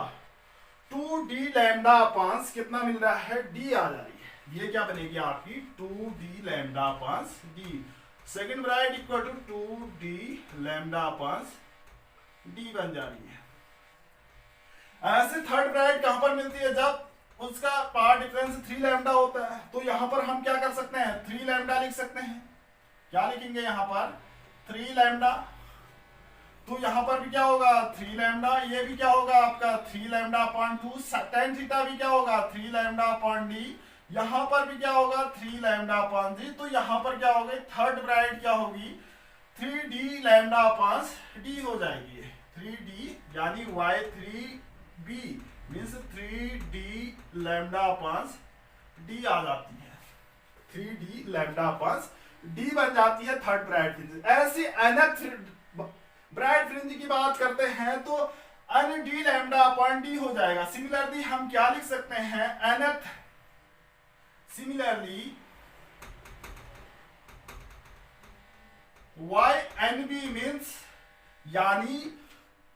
2d लैम्डा अपॉन कितना मिल रहा है, d आ जाएगी। ये क्या बनेगी आपकी 2d lambda upon D, second bright equal to 2d lambda upon D बन जा रही है। ऐसे थर्ड ब्राइट कहां पर मिलती है, जब उसका पार्ट डिफरेंस 3 लैम्डा होता है, तो यहां पर हम क्या कर सकते हैं 3 लैम्डा लिख सकते हैं। क्या लिखेंगे यहां पर 3 लैम्डा, तो यहां पर भी क्या होगा 3 लैम्डा, ये भी क्या होगा आपका 3 लैम्डा अपॉन 2, tan थीटा भी क्या होगा 3 लैम्डा अपॉन डी, यहां पर भी क्या होगा 3 लैम्डा अपॉन डी। तो यहां पर क्या होगी थर्ड ब्राइट क्या होगी 3d लैम्डा अपॉन डी हो जाएगी, 3d यानी y3b means 3d lambda upon D आ जाती है, 3d लैम्डा अपॉन डी बन जाती है थर्ड ब्राइट फ्रिंज। ऐसी nth ब्राइट फ्रिंज की बात करते हैं तो n d lambda upon D हो जाएगा। सिमिलरली हम क्या लिख सकते हैं nth, सिमिलरली YNB मीन्स यानी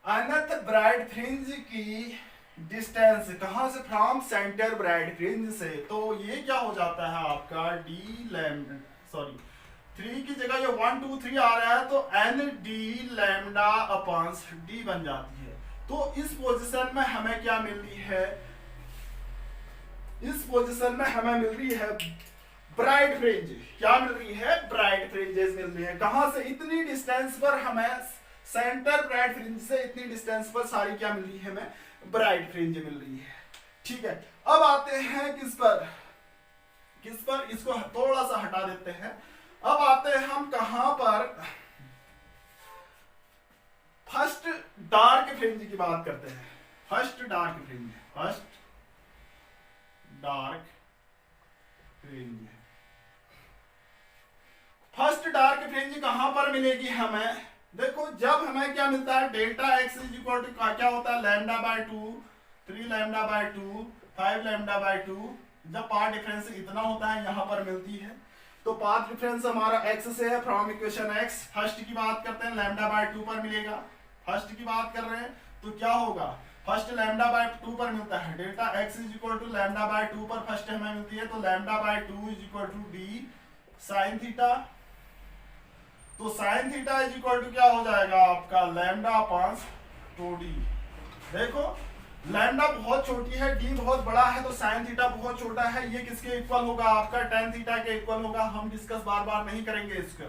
nth ब्राइट फ्रिंज की डिस्टेंस कहां से, फ्रॉम सेंटर ब्राइट फ्रिंज से, तो ये क्या हो जाता है आपका d लैम्डा, सॉरी 3 की जगह ये 1 2 3 आ रहा है तो ND लैम्डा अपॉन डी बन जाती है। तो इस पोजीशन में हमें क्या मिल रही है, इस पोजीशन में हमें मिल रही है ब्राइट फ्रिंज, क्या मिल रही है ब्राइट फ्रिंजेस मिल रही है। कहां से, इतनी डिस्टेंस पर हमें सेंटर ब्राइट फ्रिंज से इतनी डिस्टेंस पर सारी क्या मिल रही है हमें ब्राइट फ्रिंज मिल रही है, ठीक है। अब आते हैं किस पर, किस पर, इसको थोड़ा सा हटा देते हैं। अब आते हैं हम कहां पर, फर्स्ट डार्क फ्रिंज की बात करते हैं। First dark fringe, first dark fringe, first dark fringe कहां पर मिलेगी हमें? देखो जब हमें क्या मिलता है, delta x is equal to क्या होता है, lambda by 2, 3 lambda by 2, 5 lambda by 2। जब पाथ डिफरेंस इतना होता है यहां पर मिलती है, तो पाथ डिफरेंस हमारा x से है फ्रॉम इक्वेशन x। फर्स्ट की बात करते हैं, लैम्डा बाय 2 पर मिलेगा। फर्स्ट की बात कर रहे हैं तो क्या होगा, फर्स्ट लैम्डा बाय 2 पर मिलता है, delta x is equal to lambda by 2 पर फर्स्ट हमें मिलती है, तो lambda by 2 is equal to D sine theta. तो sine theta is equal to क्या हो जाएगा आपका, लैम्डा अपॉन 2d। देखो लैम्डा बहुत छोटी है, डी बहुत बड़ा है, तो साइन थीटा बहुत छोटा है, ये किसके इक्वल होगा आपका, टेन थीटा के इक्वल होगा। हम डिस्कस बार बार नहीं करेंगे इसका,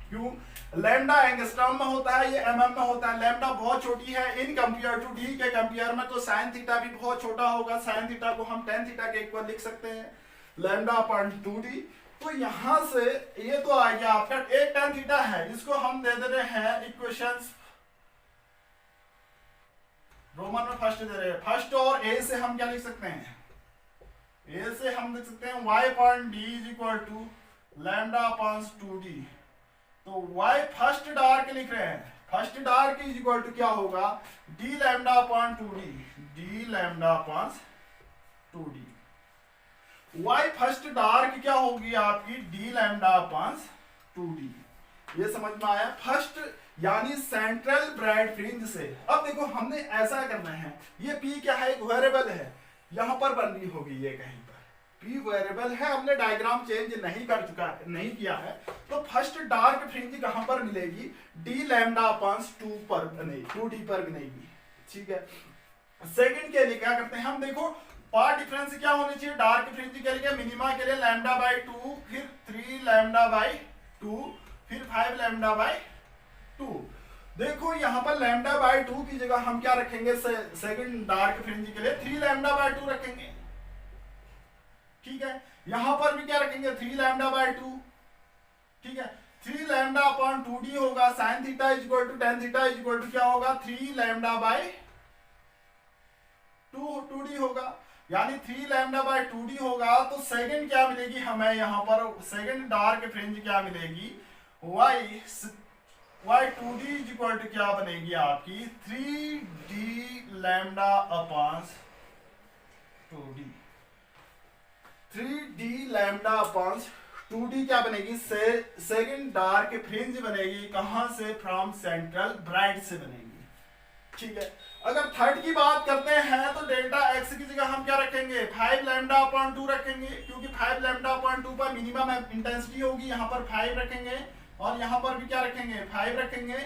क्यों, लैम्डा एंगस्ट्रॉम में होता है, ये mm में होता है। लैम्डा बहुत छोटी है इन कंपेयर टू डी के कंपेयर में, तो साइन थीटा भी बहुत छोटा होगा। साइन थीटा को हम टेन थीटा के इक्वल लिख सकते हैं, लैम्डा अपॉन 2d। तो यहां से ये तो आ गया आपका, एक टेन थीटा है, इसको हम दे दे रहे हैं इक्वेशंस रोमन में फर्स्ट दे रहे हैं। फर्स्ट और ए से हम क्या लिख सकते हैं, ए से हम लिख सकते हैं y upon D is equal to lambda upon 2d। तो y फर्स्ट डार्क लिख रहे हैं, first dark is equal to क्या होगा, d lambda upon 2d, d lambda upon 2d। y first dark क्या होगी आपकी, d लैम्डा अपॉन 2d। ये समझ में आया, फर्स्ट यानी सेंट्रल ब्राइट फ्रिंज से। अब देखो हमने ऐसा करना है, ये p क्या है, एक वेरिएबल है, यहां पर बननी होगी ये कहीं पर, p वेरिएबल है, हमने डायग्राम चेंज नहीं कर चुका है, नहीं किया है। तो फर्स्ट डार्क फ्रिंज कहां पर मिलेगी, d लैम्डा अपॉन 2 पर बनेगी, 2d पर बनेगी, ठीक है। सेकंड के लिए क्या करते हैं हम, देखो पाथ डिफरेंस क्या होनी चाहिए डार्क फ्रिंज के लिए, मिनिमा के लिए लैम्डा बाय 2, फिर 3 लैम्डा बाय 2, फिर 5 लैम्डा बाय 2। देखो यहां पर लैम्डा बाय 2 की जगह हम क्या रखेंगे, सेकंड डार्क फ्रिंज के लिए 3 लैम्डा बाय 2 रखेंगे, ठीक है। यहां पर भी क्या रखेंगे, 3 लैम्डा बाय 2, ठीक है। 3 लैम्डा अपॉन 2d होगा, sine theta is equal to tan theta is equal to क्या होगा, 3 लैम्डा बाय 2d होगा, यानी 3 लैम्डा बाय 2d होगा। तो सेकंड क्या मिलेगी हमें, यहां पर सेकंड डार्क फ्रिंज क्या मिलेगी, y 2d is equal to क्या बनेगी आपकी, 3d lambda upon 2d, 3d lambda upon 2d क्या बनेगी, सेकंड डार्क फ्रिंज बनेगी, कहां से, फ्रॉम सेंट्रल ब्राइट से बनेगी, ठीक है। अगर थर्ड की बात करते हैं तो डेल्टा x की जगह हम क्या रखेंगे, 5 लैम्डा अपॉन 2 रखेंगे, क्योंकि 5 लैम्डा अपॉन 2 पर मिनिमम इंटेंसिटी होगी, यहाँ पर 5 रखेंगे, और यहाँ पर भी क्या रखेंगे, 5 रखेंगे,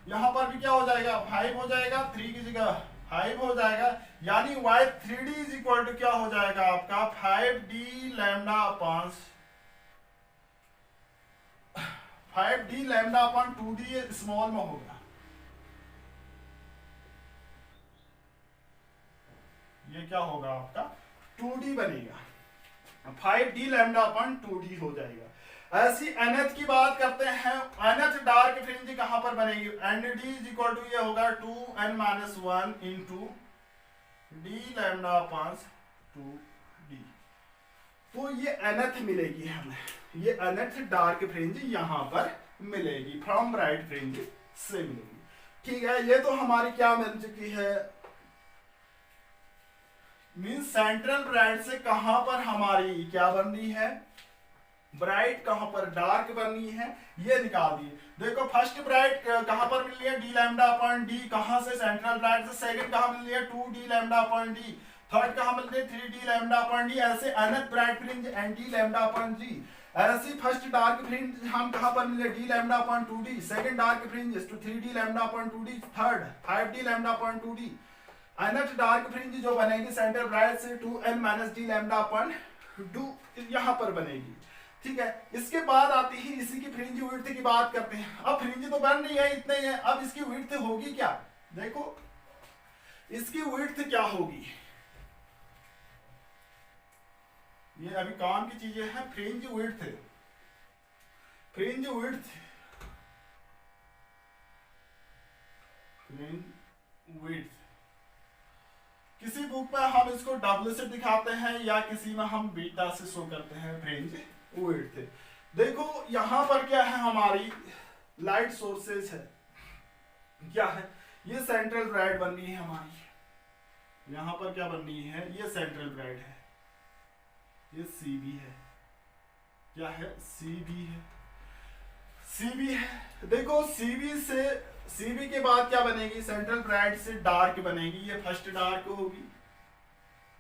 यहाँ पर भी क्या हो जाएगा, 5 हो जाएगा, 3 की जगह 5 हो जाएगा, यानी y 3d is equal to क्या हो जाएगा आपका, 5d lambda upon 5d lambda upon 2d small में होगा, ये क्या होगा आपका 2d बनेगा, 5d लैम्डा अपॉन 2d हो जाएगा। ऐसी nth की बात करते हैं, nth डार्क फ्रिंज कहां पर बनेगी, nd इज इक्वल टू ये होगा 2n minus 1 into d lambda upon 2d। तो ये nth मिलेगी हमें, ये nth डार्क फ्रिंज यहां पर मिलेगी, फ्रॉम ब्राइट फ्रिंज से मिलेगी, ठीक है। ये तो हमारी क्या मिल चुकी है, मीन्स सेंट्रल ब्राइट से कहां पर हमारी क्या बननी है, ब्राइट कहां पर डार्क बननी है, ये निकाल दिए। देखो फर्स्ट ब्राइट कहां पर मिल रही है, डी लैम्डा अपॉन डी, कहां से, सेंट्रल ब्राइट से। सेकंड कहां मिल रही है, 2d lambda upon D. Third कहां मिल रही है, 3d लैम्डा अपॉन डी। ऐसे nth bright fringe nd lambda upon G. ऐसी फर्स्ट डार्क फ्रिंज हम कहां पर मिल रहे, D lambda upon 2d। Second dark fringe 3d lambda upon 2d। Third 5d lambda upon 2d। nth dark fringe जो बनेगी सेंट्रल ब्राइट से 2n minus D lambda upon 2 यहां पर बनेगी, ठीक है। इसके बाद आती है इसी की फ्रिंज विड्थ की बात करते हैं। अब फ्रिंज तो बन रही है, इतने ही है, अब इसकी विड्थ होगी क्या, देखो इसकी विड्थ क्या होगी, ये अभी काम की चीजें हैं। Fringe width, fringe width, fringe width, किसी बुक में हम इसको डब्ल्यू से दिखाते हैं या किसी में हम बीटा से शो करते हैं फ्रिंज विड्थ। देखो यहां पर क्या है, हमारी लाइट सोर्सेज है, क्या है, ये सेंट्रल ब्राइट बन रही है हमारी, यहां पर क्या बन रही है, ये सेंट्रल ब्राइट है, ये सीबी है, क्या है, सीबी है, सीबी है। देखो सीबी से, सीबी के बाद क्या बनेगी, सेंट्रल ब्राइट से डार्क बनेगी, ये फर्स्ट डार्क होगी,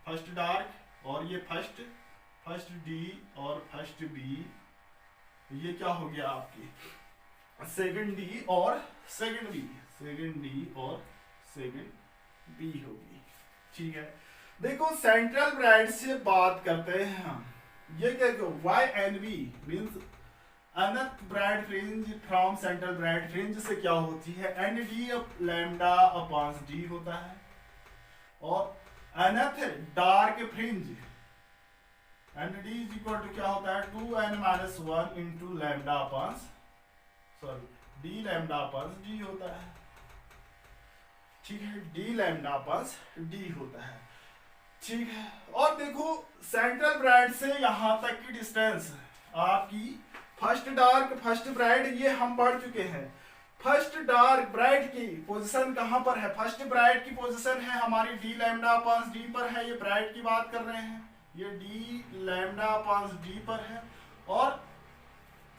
फर्स्ट डार्क, और ये फर्स्ट, फर्स्ट डी और फर्स्ट बी, ये क्या हो गया आपकी सेकंड डी और सेकंड बी, सेकंड डी और सेकंड बी होगी, ठीक है। देखो सेंट्रल ब्राइट से बात करते हैं हम, ये क्या, Y N B means nth bright fringe from central bright fringe से क्या होती है, N D lambda upon D होता है, और nth dark fringe N D is equal to क्या होता है, 2n-1 into lambda upon, sorry D lambda upon D होता है, ठीक है, डी लैम्डा अपॉन डी होता है, ठीक है। और देखो सेंट्रल ब्राइट से यहां तक की डिस्टेंस आपकी फर्स्ट डार्क फर्स्ट ब्राइट, ये हम पढ़ चुके हैं। फर्स्ट डार्क ब्राइट की पोजीशन कहां पर है, फर्स्ट ब्राइट की पोजीशन है हमारी डी लैम्डा अपॉन डी पर है, ये ब्राइट की बात कर रहे हैं, ये डी लैम्डा अपॉन डी पर है। और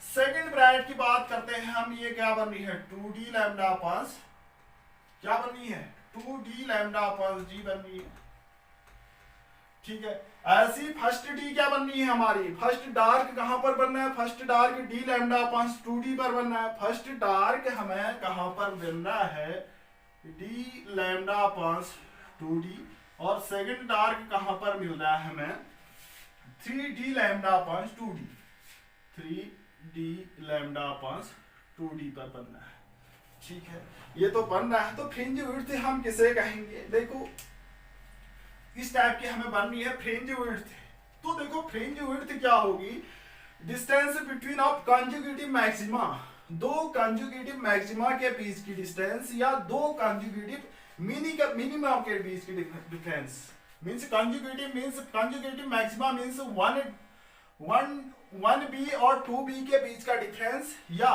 सेकंड ब्राइट की बात करते हैं हम, ये क्या बन रही है, 2d लैम्डा अपॉन, क्या बन रही है, 2d लैम्डा अपॉन डी बन रही है, ठीक है। ऐसी फर्स्ट डी क्या बन रही है हमारी, फर्स्ट डार्क कहां पर बनना है, first dark D lambda upon 2d पर बनना है, फर्स्ट डार्क हमें कहां पर बनना है, डी लैम्डा अपॉन 2d, और सेकंड डार्क कहां पर मिल रहा है हमें, 3d lambda upon 2d, 3d lambda upon 2d पर बनना है, ठीक है। ये तो बन रहा है, तो फ्रिंज विड्थ हम किसे कहेंगे, देखो इस टाइप की हमें बननी है फ्रिंज विड्थ। तो देखो फ्रिंज विड्थ क्या होगी, distance between of conjugative maxima, दो कंजुगेटिव मैक्सिमा के बीच की डिस्टेंस, या दो कंजुगेटिव मिनिमा के बीच की difference, means conjugative means conjugative maxima means 1b और 2b के बीच का डिफरेंस, या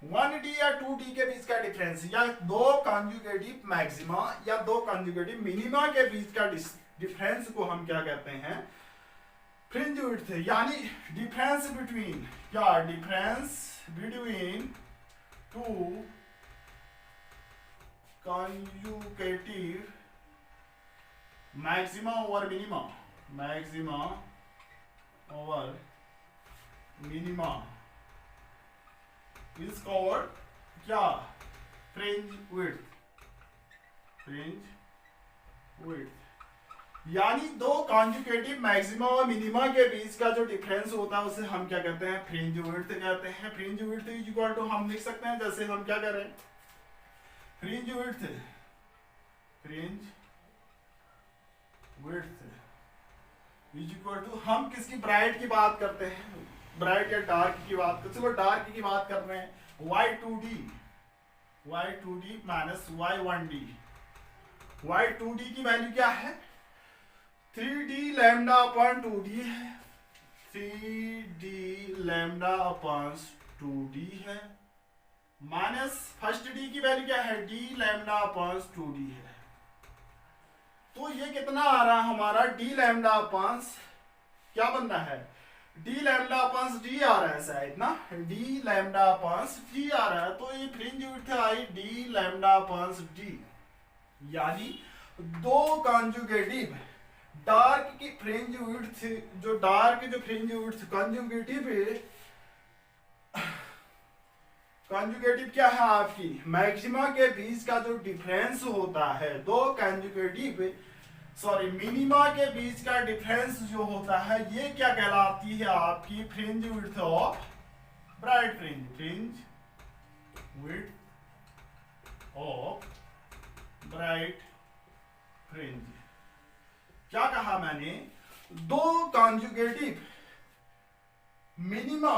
1d या 2d के बीच का डिफरेंस, या दो कंजुगेटिव मैक्सिमा या दो कंजुगेटिव मिनिमा के बीच का डिफरेंस को हम क्या कहते हैं, फ्रिंज विड्थ। यानी डिफरेंस बिटवीन, क्या, difference between two conjugative maxima over minima, maxima over minima is called क्या, फ्रिंज विड्थ, फ्रिंज विड्थ। यानी दो कॉन्जुगेटिव मैक्सिमा और मिनिमा के बीच का जो डिफरेंस होता है उसे हम क्या कहते हैं, फ्रिंज विड्थ कहते हैं। Fringe width is equal to हम लिख सकते हैं, जैसे हम क्या करें, fringe width, fringe width is equal to, हम किसकी, ब्राइट की बात करते हैं, ब्राइट या डार्क की बात करते हैं, चलो डार्क की बात कर रहे हैं, y2d, y2d minus y1d, y2d की वैल्यू क्या है, 3d लैम्डा अपॉन 2d है, 3d लैम्डा अपॉन 2d है, माइनस फर्स्ट d की वैल्यू क्या है, d लैम्डा अपॉन 2d है। तो ये कितना आ रहा है हमारा, d लैम्डा अपॉन, क्या बन रहा है, d लैम्डा अपॉन d आ रहा है शायद ना, d लैम्डा अपॉन d आ रहा है, तो ये फ्रिंज विड्थ आई d लैम्डा अपॉन d। यानी दो कॉन्जुगेटिव डार्क की फ्रिंज विड्थ, जो डार्क जो फ्रिंज विड्थ कंजुगेटिव क्या है आपकी, मैक्सिमा के बीच का जो डिफरेंस होता है, दो कंजुगेटिव सॉरी मिनिमा के बीच का डिफरेंस जो होता है, ये क्या कहलाती है आपकी, fringe width of bright fringe, fringe width of bright fringe. क्या कहा मैंने, दो कॉन्जुगेटिव मिनिमा,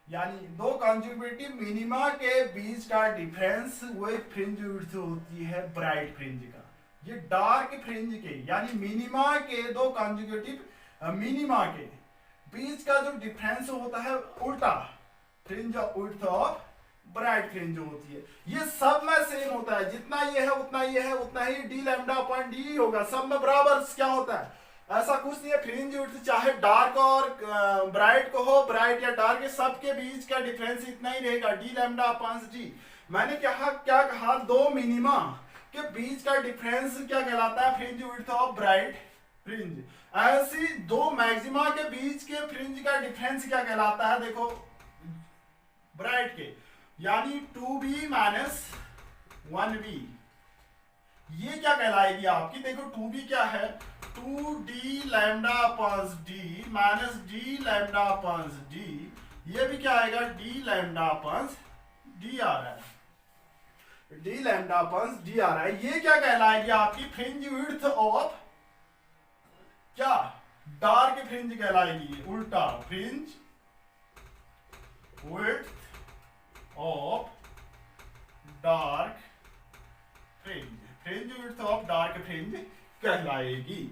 यानी दो कॉन्जुगेटिव मिनिमा के बीच का डिफरेंस वो फ्रिंज विड्थ होती है ब्राइट फ्रिंज का। ये डार्क फ्रिंज के यानी मिनिमा के दो कॉन्जुगेटिव मिनिमा के बीच का जो डिफरेंस होता है उल्टा fringe width of bright fringe जो होती है, ये सब में सेम होता है। जितना ये है उतना ये है उतना ही डी लैम्डा अपॉन डी होगा, सब में बराबर क्या होता है। ऐसा कुछ नहीं है, फ्रिंज विड्थ चाहे डार्क और ब्राइट को हो, ब्राइट या डार्क, सबके बीच का डिफरेंस इतना ही रहेगा, डी लैम्डा अपॉन डी। मैंने क्या कहा, दो मिनिमा के बीच का डिफरेंस क्या कहलाता है, fringe width of bright fringe. ऐसी दो मैक्सिमा के बीच के फ्रिंज का डिफरेंस क्या कहलाता है, देखो ब्राइट के, यानी 2b माइनस 1b। ये क्या कहलाएगी आपकी, देखो 2b क्या है, 2d lambda upon d minus d lambda upon d। ये भी क्या आएगा, d लैम्डा अपॉन d आ रहा है, d लैम्डा अपॉन d आ रहा है। ये क्या कहलाएगी आपकी फ्रिंज विड्थ ऑफ क्या, डार्क फ्रिंज कहलाएगी, उल्टा fringe width of dark fringe, fringe width of dark fringe कहलाएगी।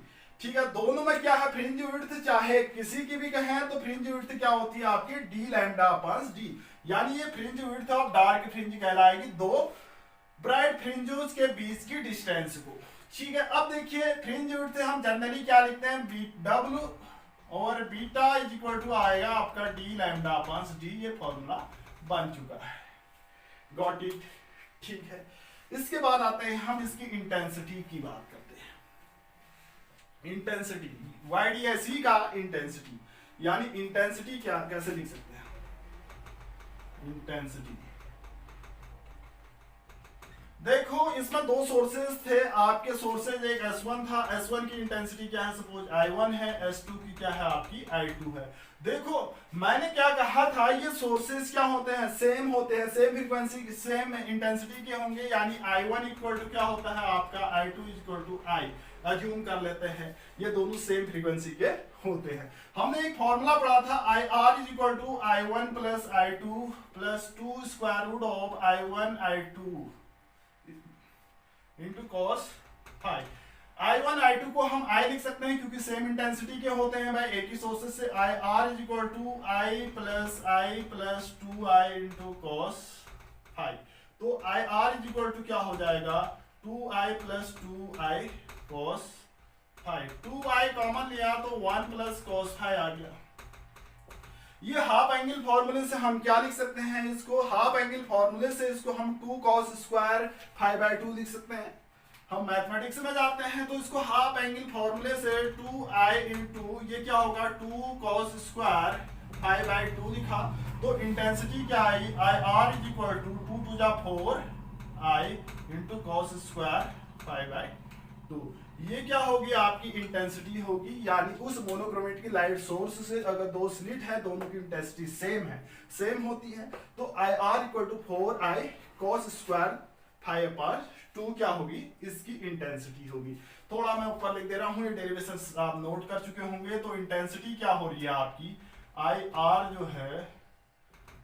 ठीक है, दोनों में क्या है, फ्रिंज विड्थ चाहे किसी की भी कहें तो फ्रिंज विड्थ क्या होती है आपकी, डी लैम्डा अपॉन डी, यानी ये fringe width of dark fringe कहलाएगी दो ब्राइट फ्रिंजों के बीच की डिस्टेंस को। ठीक है, अब देखिए फ्रिंज विड्थ हम जनरली क्या लिखते हैं, डब्ल्यू और बीटा इज इक्वल टू आएगा आपका डी लैम्डा अपॉन डी। ये फॉर्मूला बन चुका है, गॉट इट। ठीक है, इसके बाद आते हैं हम इसकी इंटेंसिटी की बात करते हैं। इंटेंसिटी YDSE का इंटेंसिटी, यानी इंटेंसिटी क्या कैसे लिख सकते हैं, इंटेंसिटी देखो इसमें दो सोर्सेज थे आपके, सोर्सेज एक S1 था, S1 की इंटेंसिटी क्या है, सपोज I1 है, S2 की क्या है आपकी I2 है। देखो मैंने क्या कहा था, ये सोर्सेज क्या होते हैं, सेम होते हैं, सेम फ्रीक्वेंसी सेम इंटेंसिटी के होंगे, यानी I1 इक्वल टू क्या होता है आपका I2 equal to I, assume कर लेते हैं ये दोनों सेम फ्रीक्वेंसी के होते हैं। हमने एक फॉर्मूला पढ़ा था, IR is equal to I1 plus I2 plus 2 square root of I1 I2 into cos phi. I1 I2 को हम I लिख सकते हैं क्योंकि सेम इंटेंसिटी के होते हैं भाई, एक ही सोर्सेज से। IR is equal to I plus 2I into cos phi. तो IR इज इक्वल टू क्या हो जाएगा, 2I plus 2I cos phi. 2I common लिया तो 1 प्लस कॉस फाई आ गया। ये हाफ एंगल फॉर्मूले से हम क्या लिख सकते हैं, इसको हाफ एंगल फॉर्मूले से इसको हम 2 cos स्क्वायर फाई बाई 2 लिख सकते हैं। हम मैथमेटिक्स में जाते हैं तो इसको हाफ एंगल फॉर्मूले से 2I इंटू ये क्या होगा 2 cos स्क्वायर फाई बाई 2 लिखा, तो इंटेंसिटी क्या आई, IR is equal to 2 two जा 4I into cos square phi by 2। ये क्या होगी आपकी इंटेंसिटी होगी, यानी उस मोनोक्रोमेटिक लाइट सोर्स से अगर दो स्लिट है दोनों की इंटेंसिटी सेम होती है, तो IR equal to 4I cos square phi by 2 क्या होगी, इसकी इंटेंसिटी होगी। थोड़ा मैं ऊपर लिख दे रहा हूँ, ये डेरिवेशन आप नोट कर चुके होंगे। तो इंटेंसिटी क्या हो रही है आपकी, IR जो है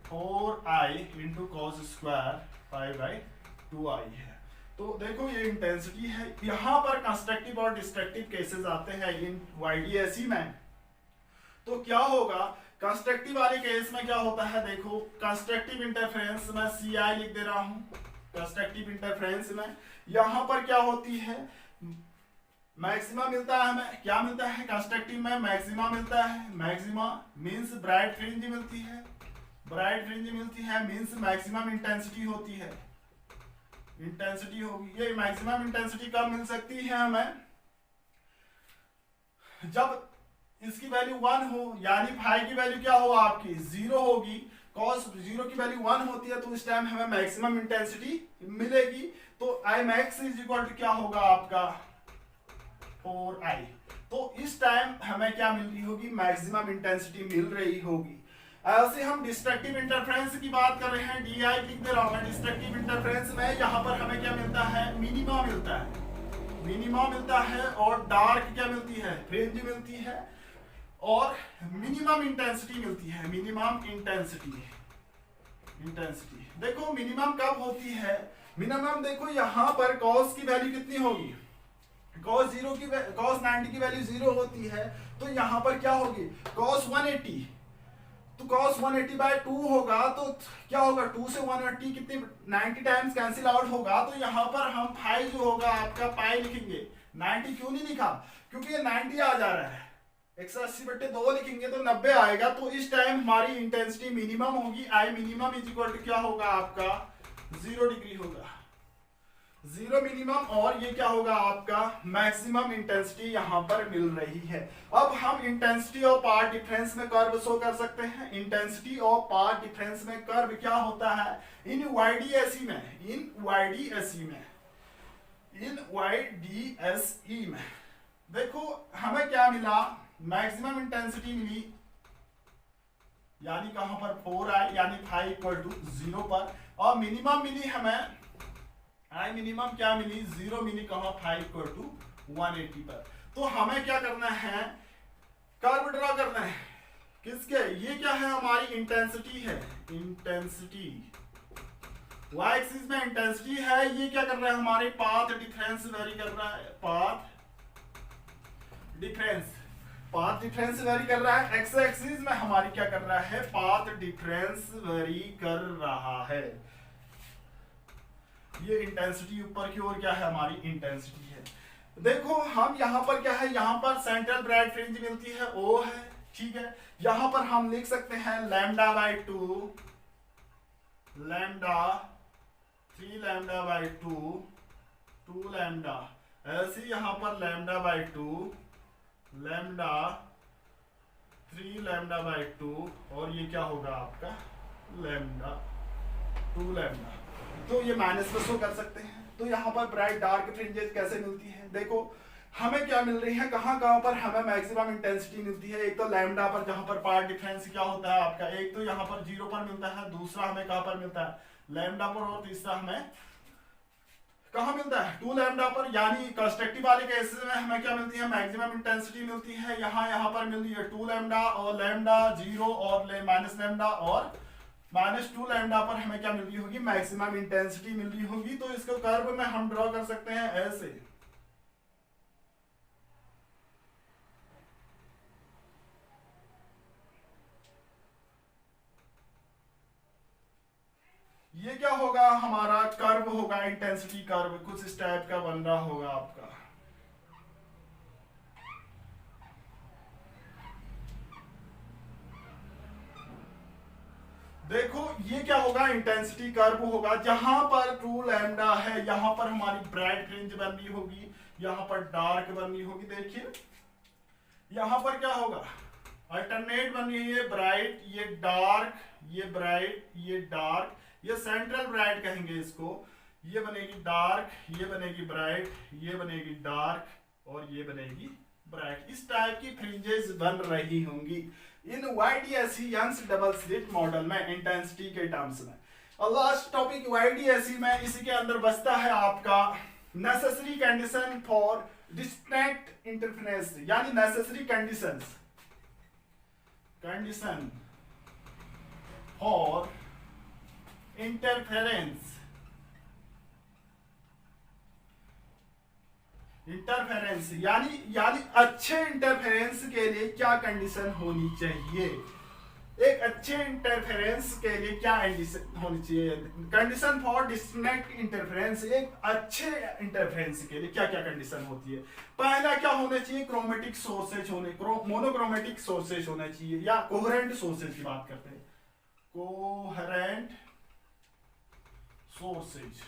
4I into cos square phi by 2I है। तो देखो ये इंटेंसिटी है। यहां पर कंस्ट्रक्टिव और डिस्ट्रक्टिव केसेस आते हैं इन YDSE में। तो क्या होगा, कंस्ट्रक्टिव वाले केस में क्या होता है, देखो कंस्ट्रक्टिव इंटरफेरेंस में CI लिख दे रहा हूं। कंस्ट्रक्टिव इंटरफेरेंस में यहां पर क्या होती है, मैक्सिमा मिलता है हमें, क्या मिलता है कंस्ट्रक्टिव में, मैक्सिमा मिलता है। मैक्सिमा मींस ब्राइट फ्रिंज मिलती है, ब्राइट फ्रिंज मिलती है मींस मैक्सिमम इंटेंसिटी होती है, इंटेंसिटी होगी। ये मैक्सिमम इंटेंसिटी कब मिल सकती है हमें, जब इसकी वैल्यू 1 हो, यानी फाई की वैल्यू क्या हो आपकी 0 होगी, cos 0 की वैल्यू 1 होती है, तो इस टाइम हमें मैक्सिमम इंटेंसिटी मिलेगी। तो I max is equal to क्या होगा आपका 4I। तो इस टाइम हमें क्या मिल रही होगी, मैक्सिमम इंटेंसिटी मिल रही होगी। ऐसे हम डिस्ट्रक्टिव इंटरफेरेंस की बात कर रहे हैं, DI लिख दे रहा हूं मैं। डिस्ट्रक्टिव इंटरफेरेंस में यहां पर हमें क्या मिलता है, मिनिमा मिलता है। मिनिमा मिलता है और डार्क क्या मिलती है, फ्रिंज मिलती है, और मिनिमम इंटेंसिटी मिलती है, मिनिमम इंटेंसिटी। देखो मिनिमम कब होती है, मिनिमम देखो यहाँ पर कॉस की वैल्यू कितनी होगी, कॉस 90 की वैल्यू 0 होती है, तो यहाँ पर क्या होगी कॉस 180, तो cos 180/2 होगा, तो क्या होगा 2 से 180 कितने 90 टाइम्स कैंसिल आउट होगा, तो यहाँ पर हम फाई जो होगा आपका पाई लिखेंगे। 90 क्यों नहीं लिखा, क्योंकि ये 90 आ जा रहा है, 180/2 लिखेंगे तो 90 आएगा, तो इस टाइम हमारी इंटेंसिटी मिनिमम होगी। I minimum is equal to क्या होगा आपका 0 डिग्री होगा, 0 मिनिमम, और ये क्या होगा आपका मैक्सिमम इंटेंसिटी यहां पर मिल रही है। अब हम इंटेंसिटी और पाथ डिफरेंस में कर्व शो कर सकते हैं। इंटेंसिटी और पाथ डिफरेंस में कर्व क्या होता है, इन वाईडीएसई में देखो हमें क्या मिला, मैक्सिमम इंटेंसिटी मिली, यानी कहां पर 4 आई, यानी फाई इक्वल टू 0 पर, और मिनिमम मिली हमें, आई मिनिमम क्या मिली 0 मिली, कहां फाई इक्वल टू 180 पर। तो हमें क्या करना है, कर्व ड्रॉ करना है, किसके, ये क्या है हमारी इंटेंसिटी है, इंटेंसिटी वाई एक्सिस में इंटेंसिटी है, ये क्या कर रहा है हमारे पाथ डिफरेंस वेरी कर रहा है, पाथ डिफरेंस वेरी कर रहा है, एक्स एक्सिस में हमारी क्या कर रहा है, पाथ डिफरेंस वेरी कर रहा है। ये इंटेंसिटी ऊपर की ओर क्या है हमारी इंटेंसिटी है। देखो हम यहां पर क्या है, यहां पर सेंट्रल ब्राइट फ्रिंज मिलती है, ओ है, ठीक है, यहां पर हम लिख सकते हैं λ/2, λ 3 λ/2, 2 λ, ऐसे यहां पर λ/2, λ 3 λ/2, और ये क्या होगा आपका λ 2 λ, तो ये माइनस में शो कर सकते हैं। तो यहाँ पर ब्राइट डार्क फ्रिंजेस कैसे मिलती है, देखो हमें क्या मिल रही है, कहाँ पर हमें मैक्सिमम इंटेंसिटी मिलती है, एक तो लैम्डा पर जहां पर पार्ट डिफरेंस क्या होता है आपका, एक तो यहाँ पर 0 पर मिलता है, दूसरा हमें कहां पर मिलता है लैम्डा पर, और तीसरा हमें कहां मिलता है 2 लैम्डा पर। यानी कंस्ट्रक्टिव वाले केसेस में हमें क्या मिलती है, मैक्सिमम इंटेंसिटी मिलती है, यहाँ पर मिलती है 2 लैम्डा और लैम्डा 0 और माइनस लैम्डा, और -2 लैम्डा पर हमें क्या मिल रही होगी, मैक्सिमम इंटेंसिटी मिल रही होगी। तो इसको कर्व में हम ड्रॉ कर सकते हैं ऐसे, ये क्या होगा हमारा कर्व होगा, इंटेंसिटी कर्व कुछ इस टाइप का बन रहा होगा आपका। देखो ये क्या होगा, इंटेंसिटी कर्व होगा, जहां पर 2 लैम्डा है, यहां पर हमारी ब्राइट फ्रिंज बन रही होगी, यहां पर डार्क बन रही होगी। देखिए यहां पर क्या होगा, अल्टरनेट बन रही है, ब्राइट, ये डार्क, ये ब्राइट, ये डार्क, ये सेंट्रल ब्राइट कहेंगे इसको, ये बनेगी डार्क, ये बनेगी ब्राइट, ये बनेगी डार्क, और ये बनेगी ब्राइट। इस टाइप की फ्रिंजेस बन रही होंगी इन वाईडीएसई यंग्स डबल स्लिट मॉडल में इंटेंसिटी के टर्म्स में। और लास्ट टॉपिक वाईडीएसई में इसी के अंदर बचता है आपका necessary condition for distinct interference, यानी नेसेसरी कंडीशन फॉर इंटरफेरेंस यानी अच्छे इंटरफेरेंस के लिए क्या कंडीशन होनी चाहिए, एक अच्छे इंटरफेरेंस के लिए क्या कंडीशन होनी चाहिए, कंडीशन फॉर डिस्टिंक्ट इंटरफेरेंस, एक अच्छे इंटरफेरेंस के लिए क्या क्या कंडीशन होती है। पहला क्या होना चाहिए, क्रोमेटिक सोर्सेज मोनोक्रोमेटिक सोर्सेज होना चाहिए, या कोहेरेंट सोर्सेज की बात करते हैं, कोहेरेंट सोर्सेज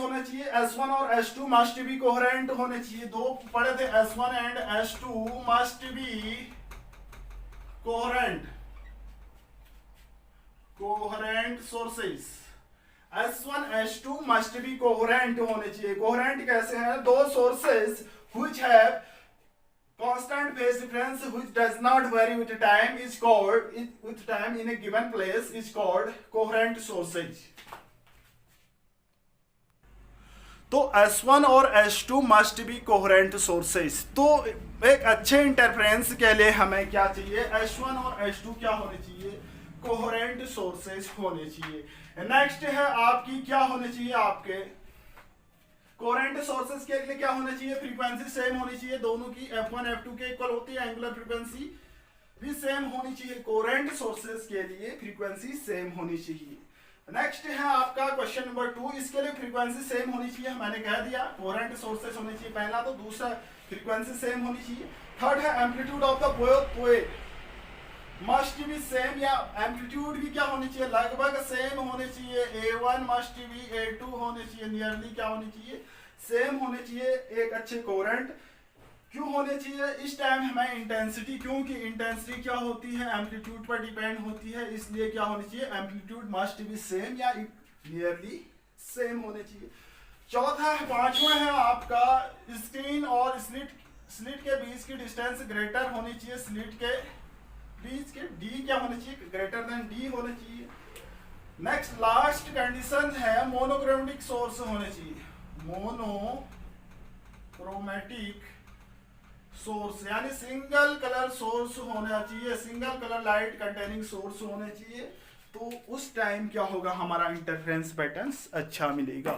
होने चाहिए। S1 और S2 मस्ट बी कोहेरेंट होने चाहिए, दो पढ़े थे S1 and S2 must be coherent sources, S1 S2 must be coherent होने चाहिए। कोहेरेंट कैसे हैं, दो sources which have constant phase difference which does not vary with time is called with time in a given place is called coherent sources। तो S1 और S2 must be coherent sources. तो एक अच्छे इंटरफ्रेंस के लिए हमें क्या चाहिए, S1 और S2 क्या होने चाहिए, कोहेरेंट सोर्सेज होने चाहिए। नेक्स्ट है आपकी क्या होने चाहिए, आपके कोहेरेंट सोर्सेज के लिए क्या होना चाहिए, फ्रीक्वेंसी सेम होनी चाहिए दोनों की, F1 F2 के इक्वल होती है, एंगुलर फ्रीक्वेंसी भी सेम होनी चाहिए। कोहेरेंट सोर्सेज के लिए फ्रीक्वेंसी सेम होनी चाहिए। नेक्स्ट है आपका क्वेश्चन नंबर 2, इसके लिए फ्रीक्वेंसी सेम होनी चाहिए, मैंने कह दिया कोहेरेंट सोर्सेज होने चाहिए पहला, तो दूसरा फ्रीक्वेंसी सेम होनी चाहिए। थर्ड है amplitude of the wave must be same, या एम्पलीट्यूड भी क्या होनी चाहिए, लगभग सेम होने चाहिए। A1 मस्ट बी A2 होने चाहिए, नियरली क्या होनी चाहिए, सेम होने चाहिए। एक अच्छे कोहेरेंट क्यों होने चाहिए, इस टाइम हमें इंटेंसिटी, क्योंकि इंटेंसिटी क्या होती है, एम्पलीट्यूड पर डिपेंड होती है, इसलिए क्या होनी चाहिए, एम्पलीट्यूड मस्ट बी सेम या नियरली सेम होने चाहिए। चौथा है, पांचवा है आपका स्क्रीन और स्लिट के बीच की डिस्टेंस ग्रेटर होनी चाहिए, स्लिट के बीच के डी क्या होने चाहिए, ग्रेटर देन डी होने चाहिए। नेक्स्ट लास्ट कंडीशन है मोनोक्रोमेटिक सोर्स होने चाहिए, मोनोक्रोमेटिक सोर्स यानी सिंगल कलर सोर्स होना चाहिए, single colour light containing source होने चाहिए। तो उस टाइम क्या होगा, हमारा इंटरफेरेंस पैटर्न अच्छा मिलेगा।